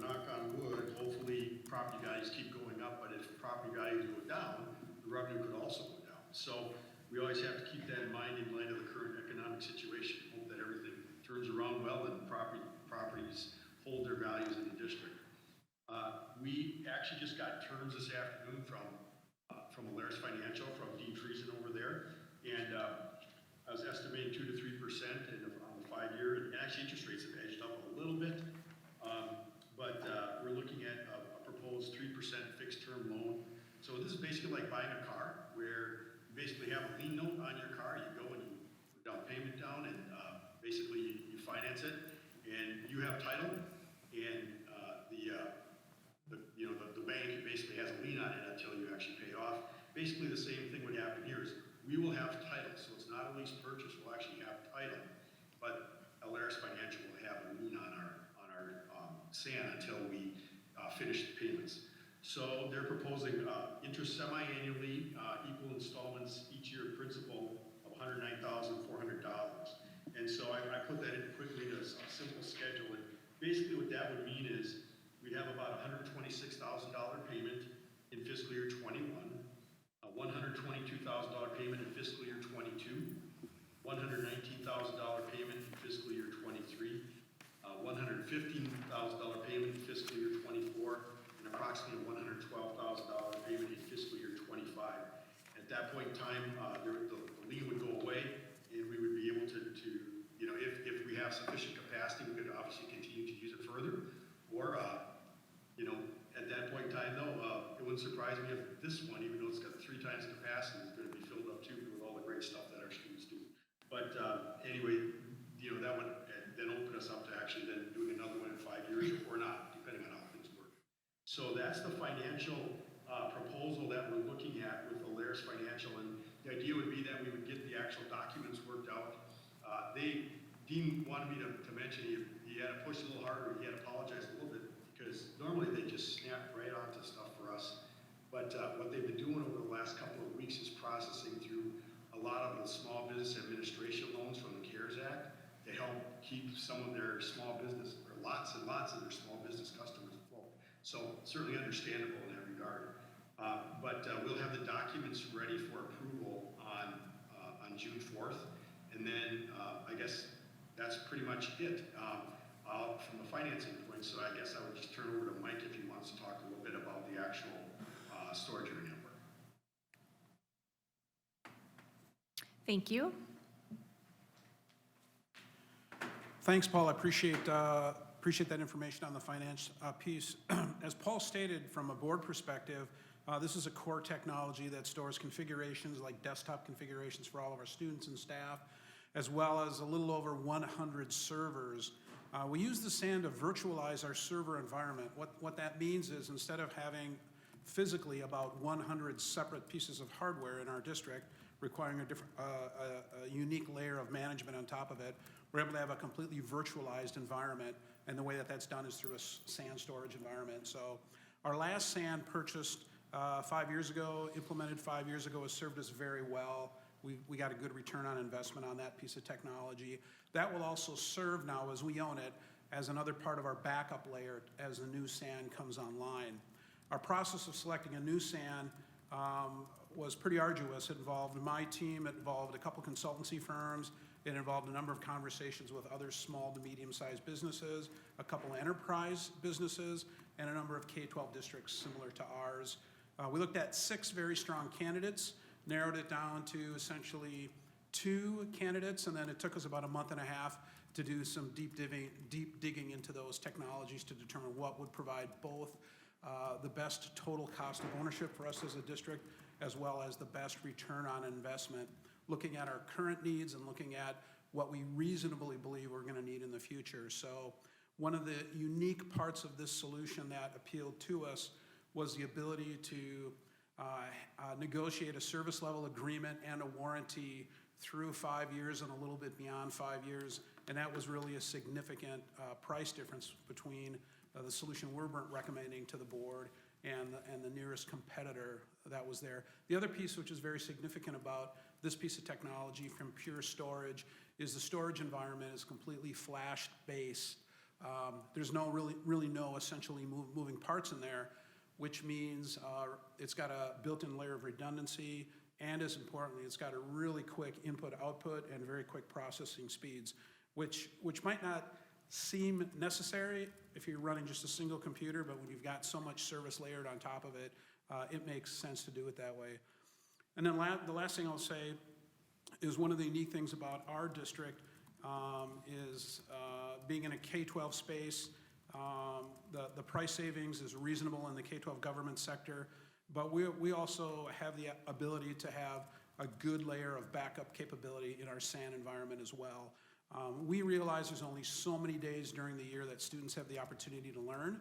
knock on wood, hopefully property values keep going up, but if property values go down, the revenue could also go down. So we always have to keep that in mind in light of the current economic economic situation. Hope that everything turns around well and properties hold their values in the district. We actually just got terms this afternoon from Alaris Financial, from Dean Friesen over there, and I was estimating 2 to 3% on the 5-year, and actually interest rates have edged up a little bit, but we're looking at a proposed 3% fixed term loan. So this is basically like buying a car, where you basically have a lien note on your car. You go and you put down payment down, and basically you finance it, and you have title, and the bank basically has a lien on it until you actually pay off. Basically the same thing would happen here is we will have title, so it's not a lease purchase, we'll actually have title, but Alaris Financial will have a lien on our SAN until we finish the payments. So they're proposing interest semi-annually, equal installments each year, principal of $109,400. And so I put that in quickly in a simple schedule, and basically what that would mean is we'd have about $126,000 payment in fiscal year 21, a $122,000 payment in fiscal year 22, $119,000 payment in fiscal year 23, $115,000 payment in fiscal year 24, and approximately $112,000 payment in fiscal year 25. At that point in time, the lien would go away, and we would be able to if we have sufficient capacity, we could obviously continue to use it further, or at that point in time, though, it wouldn't surprise me if this one, even though it's got 3 times capacity, is going to be filled up too with all the great stuff that our students do. But anyway, that would then open us up to actually then doing another one in 5 years or not, depending on how things work. So that's the financial proposal that we're looking at with Alaris Financial, and the idea would be that we would get the actual documents worked out. Dean wanted me to mention he had to push a little harder, he had to apologize a little bit, because normally they just snap right onto stuff for us. But what they've been doing over the last couple of weeks is processing through a lot of the small business administration loans from the CARES Act to help keep some of their small business, or lots and lots of their small business customers afloat. So certainly understandable in that regard. But we'll have the documents ready for approval on June 4th. And then I guess that's pretty much it from the financing point. So I guess I would just turn over to Mike if he wants to talk a little bit about the actual storage area network. Thank you. Thanks, Paul. I appreciate that information on the finance piece. As Paul stated, from a board perspective, this is a core technology that stores configurations like desktop configurations for all of our students and staff, as well as a little over 100 servers. We use the SAN to virtualize our server environment. What that means is instead of having physically about 100 separate pieces of hardware in our district requiring a unique layer of management on top of it, we're able to have a completely virtualized environment, and the way that that's done is through a SAN storage environment. So our last SAN purchased 5 years ago, implemented 5 years ago, has served us very well. We got a good return on investment on that piece of technology. That will also serve now, as we own it, as another part of our backup layer as the new SAN comes online. Our process of selecting a new SAN was pretty arduous. It involved my team, it involved a couple consultancy firms, it involved a number of conversations with other small to medium-sized businesses, a couple enterprise businesses, and a number of K-12 districts similar to ours. We looked at 6 very strong candidates, narrowed it down to essentially 2 candidates, and then it took us about a month and a half to do some deep digging into those technologies to determine what would provide both the best total cost of ownership for us as a district, as well as the best return on investment, looking at our current needs and looking at what we reasonably believe we're going to need in the future. So one of the unique parts of this solution that appealed to us was the ability to negotiate a service level agreement and a warranty through 5 years and a little bit beyond 5 years, and that was really a significant price difference between the solution we're recommending to the board and the nearest competitor that was there. The other piece which is very significant about this piece of technology from pure storage is the storage environment is completely flash-based. There's really no essentially moving parts in there, which means it's got a built-in layer of redundancy. and as importantly, it's got a really quick input-output and very quick processing speeds, which might not seem necessary if you're running just a single computer, but when you've got so much service layered on top of it, it makes sense to do it that way. And then the last thing I'll say is one of the unique things about our district is being in a K-12 space. The price savings is reasonable in the K-12 government sector, but we also have the ability to have a good layer of backup capability in our SAN environment as well. We realize there's only so many days during the year that students have the opportunity to learn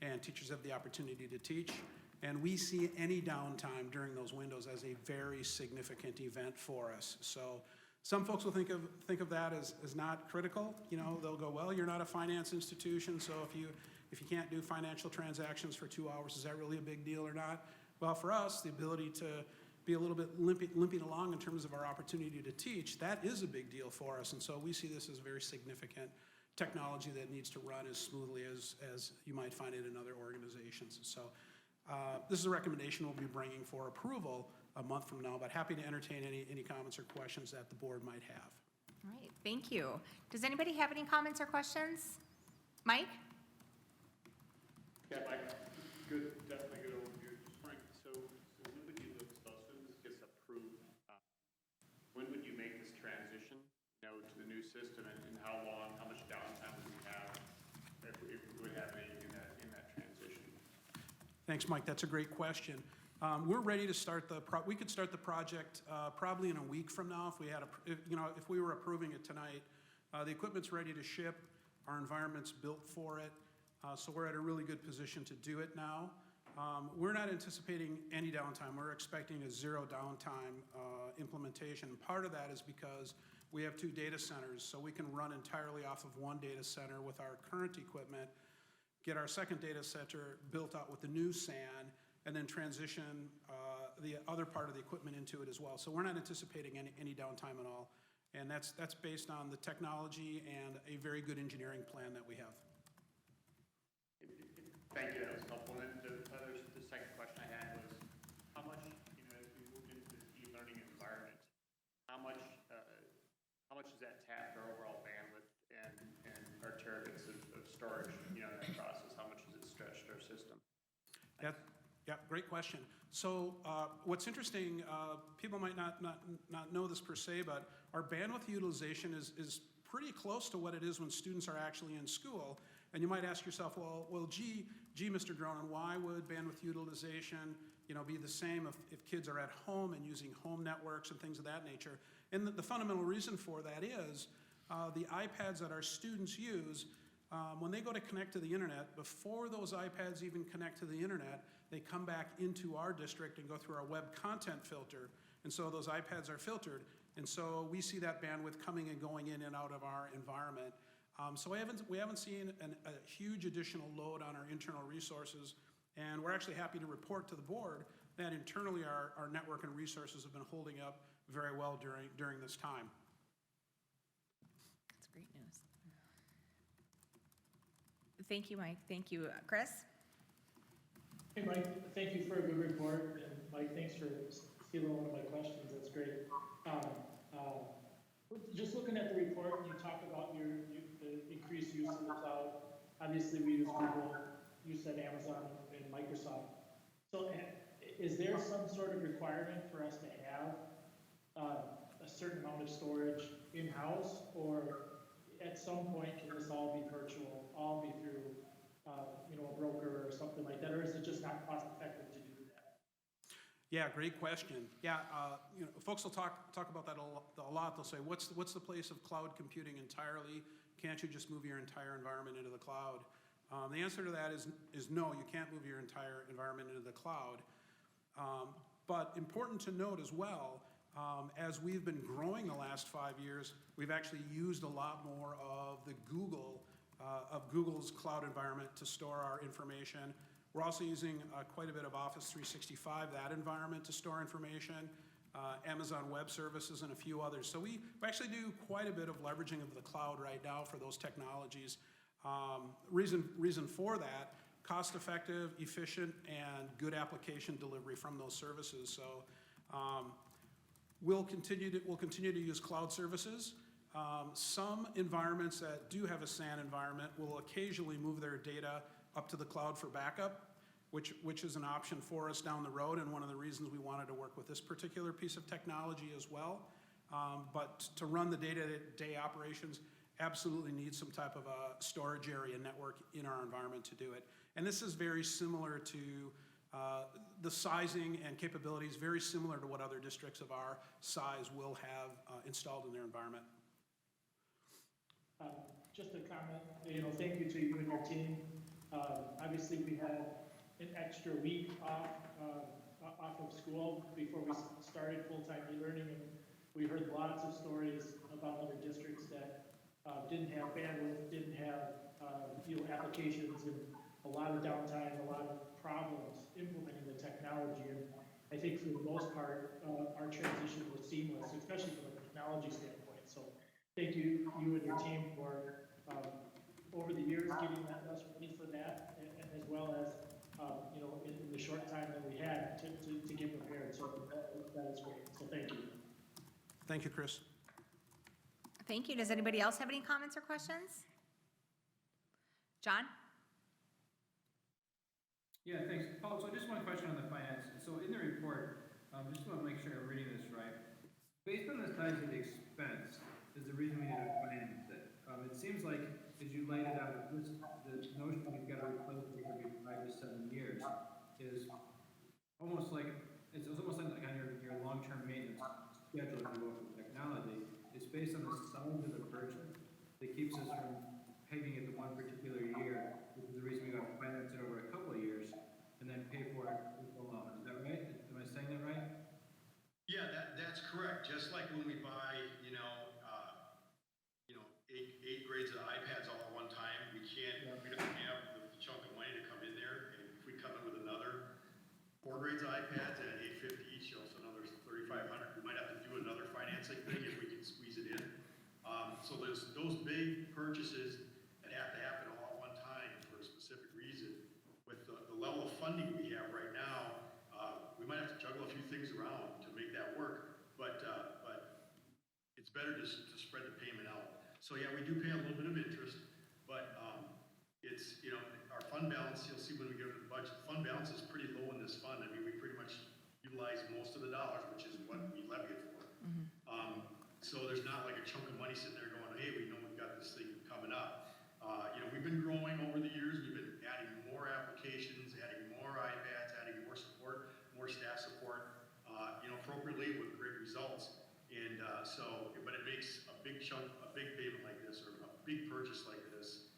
and teachers have the opportunity to teach. And we see any downtime during those windows as a very significant event for us. So some folks will think of that as not critical. You know, they'll go, well, you're not a finance institution, so if you can't do financial transactions for 2 hours, is that really a big deal or not? Well, for us, the ability to be a little bit limping along in terms of our opportunity to teach, that is a big deal for us. And so we see this as very significant technology that needs to run as smoothly as you might find it in other organizations. So this is a recommendation we'll be bringing for approval a month from now, but happy to entertain any comments or questions that the board might have. All right, thank you. Does anybody have any comments or questions? Mike? Yeah, Mike, good, definitely good overview. Just wondering, so when would you, if those students gets approved, when would you make this transition, you know, to the new system, and how long, how much downtime would we have if we would have any in that transition? Thanks, Mike. That's a great question. We're ready to start we could start the project probably in a week from now if we had if we were approving it tonight. The equipment's ready to ship. Our environment's built for it. So we're at a really good position to do it now. We're not anticipating any downtime. We're expecting a zero downtime implementation. Part of that is because we have 2 data centers, so we can run entirely off of one data center with our current equipment, get our second data center built out with the new SAN, and then transition the other part of the equipment into it as well. So we're not anticipating any downtime at all. And that's based on the technology and a very good engineering plan that we have. Thank you, that was helpful. And the second question I had was, how much, you know, as we moved into this e-learning environment, how much does that tap our overall bandwidth and our terabits of storage, you know, in that process? How much has it stretched our system? Yeah, great question. So what's interesting, people might not know this per se, but our bandwidth utilization is pretty close to what it is when students are actually in school. And you might ask yourself, well, gee, Mr. Dronan, why would bandwidth utilization, you know, be the same if kids are at home and using home networks and things of that nature? And the fundamental reason for that is the iPads that our students use, when they go to connect to the internet, before those iPads even connect to the internet, they come back into our district and go through our web content filter. And so those iPads are filtered. And so we see that bandwidth coming and going in and out of our environment. So we haven't seen a huge additional load on our internal resources, and we're actually happy to report to the board that internally our network and resources have been holding up very well during this time. That's great news. Thank you, Mike. Thank you, Chris. Hey, Mike, thank you for a good report, and Mike, thanks for stealing one of my questions. That's great. Just looking at the report, you talk about the increased use of the cloud. Obviously, we use Google, you said Amazon and Microsoft. So is there some sort of requirement for us to have a certain amount of storage in-house, or at some point can this all be virtual, all be through a broker or something like that, or is it just not cost effective to do that? Yeah, great question. Yeah, folks will talk about that a lot. They'll say, what's the place of cloud computing entirely? Can't you just move your entire environment into the cloud? The answer to that is no, you can't move your entire environment into the cloud. But important to note as well, as we've been growing the last 5 years, we've actually used a lot more of Google's cloud environment to store our information. We're also using quite a bit of Office 365, that environment, to store information, Amazon Web Services, and a few others. So we actually do quite a bit of leveraging of the cloud right now for those technologies. Reason for that, cost-effective, efficient, and good application delivery from those services. So We'll continue to use cloud services. Some environments that do have a SAN environment will occasionally move their data up to the cloud for backup, which is an option for us down the road, and one of the reasons we wanted to work with this particular piece of technology as well. But to run the day-to-day operations, absolutely need some type of a storage area network in our environment to do it. And this is very similar to the sizing and capabilities, very similar to what other districts of our size will have installed in their environment. Just a comment, thank you to you and your team. Obviously, we had an extra week off of school before we started full-time e-learning, and we heard lots of stories about other districts that didn't have bandwidth, didn't have applications, and a lot of downtime, a lot of problems implementing the technology. And I think for the most part, our transition was seamless, especially from a technology standpoint. So thank you and your team for over the years getting us ready for that, and as well as in the short time that we had to get prepared. So that is great. So thank you. Thank you, Chris. Thank you. Does anybody else have any comments or questions? John? Yeah, thanks. Paul, so just one question on the finance. So in the report, just want to make sure I'm reading this right. Based on the size of the expense, is the reason we need to finance it. It seems like, as you laid it out, the notion we've got to replace it every 5 to 7 years is almost like, it's almost like on your long-term maintenance schedule, if you will, for technology. It's based on the size of the purchase that keeps us from pegging it to one particular year, which is the reason we got to finance it over a couple of years and then pay for it with the loan. Is that right? Am I saying that right? Yeah, that's correct. Just like when we buy, 8 grades of iPads all at one time, we don't have the chunk of money to come in there. And if we come in with another 4 grades of iPads at $850 each, so another $3,500, we might have to do another financing thing if we can squeeze it in. So there's those big purchases that have to happen all at one time for a specific reason. With the level of funding we have right now, we might have to juggle a few things around to make that work, but it's better to spread the payment out. So yeah, we do pay a little bit of interest, but it's, our fund balance, you'll see when we get to the budget, fund balance is pretty low in this fund. I mean, we pretty much utilize most of the dollars, which is what we levy it for. So there's not like a chunk of money sitting there going, hey, we know we've got this thing coming up. We've been growing over the years. We've been adding more applications, adding more iPads, adding more support, more staff support, appropriately with great results. And but it makes a big chunk, a big payment like this, or a big purchase like this,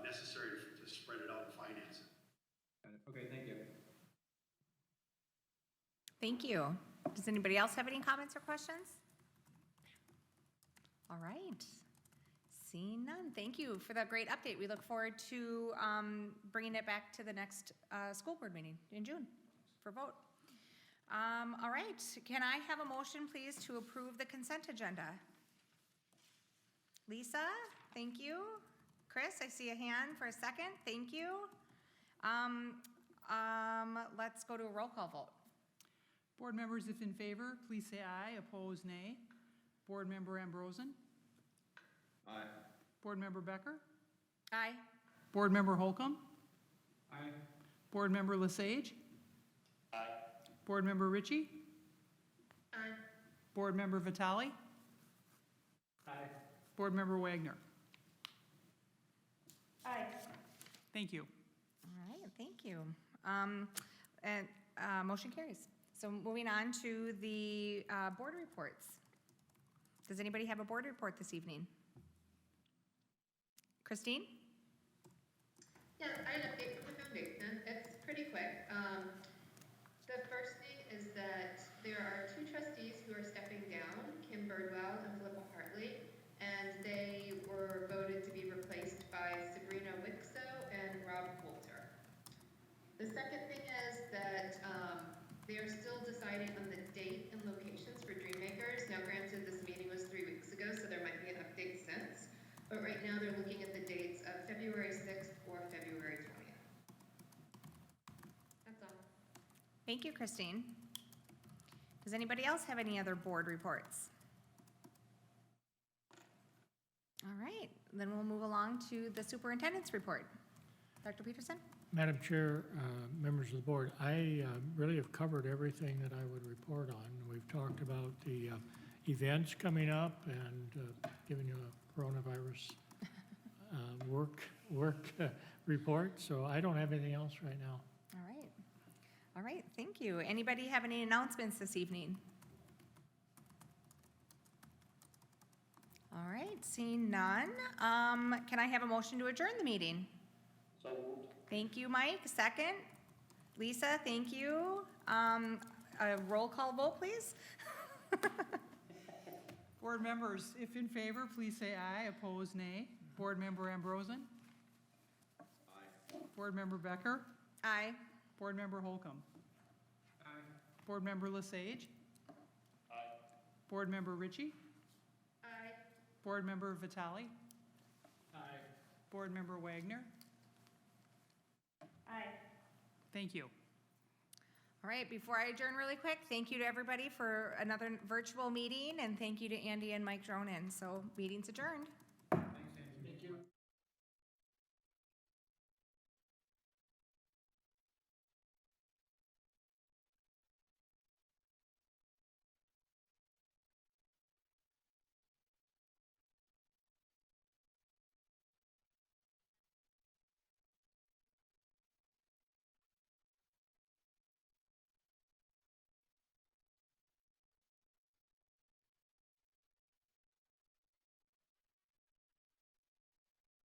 necessary to spread it out and finance it. Okay, thank you. Thank you. Does anybody else have any comments or questions? All right. Seeing none. Thank you for that great update. We look forward to bringing it back to the next school board meeting in June for vote. All right. Can I have a motion, please, to approve the consent agenda? Lisa, thank you. Chris, I see a hand for a second. Thank you. Let's go to a roll call vote. Board members, if in favor, please say aye. Opposed, nay. Board member Ambrosen? Aye. Board member Becker? Aye. Board member Holcomb? Aye. Board member Lesage? Aye. Board member Ritchie? Aye. Board member Vitale? Aye. Board member Wagner? Aye. Thank you. All right, thank you. Motion carries. So moving on to the board reports. Does anybody have a board report this evening? Christine? Yeah, I had an update from the foundation. It's pretty quick. The first thing is that there are 2 trustees who are stepping down, Kim Birdwell and Philippa Hartley, and they were voted to be replaced by Sabrina Wixo and Rob Coulter. The second thing is that they are still deciding on the date and locations for Dreammakers. Now, granted, this meeting was 3 weeks ago, so there might be an update since. But right now, they're looking at the dates of February 6th or February 20th. That's all. Thank you, Christine. Does anybody else have any other board reports? All right, then we'll move along to the superintendent's report. Dr. Peterson? Madam Chair, members of the board, I really have covered everything that I would report on. We've talked about the events coming up and given you a coronavirus work report, so I don't have anything else right now. All right, thank you. Anybody have any announcements this evening? All right, seeing none, can I have a motion to adjourn the meeting? So moved. Thank you, Mike. Second? Lisa, thank you. A roll call vote, please. Board members, if in favor, please say aye. Opposed, nay. Board Member Ambrosen? Aye. Board Member Becker? Aye. Board Member Holcomb? Aye. Board Member Lesage? Aye. Board Member Ritchie? Aye. Board Member Vitale? Aye. Board Member Wagner? Aye. Thank you. All right, before I adjourn really quick, thank you to everybody for another virtual meeting, and thank you to Andy and Mike Dronin. So meeting's adjourned.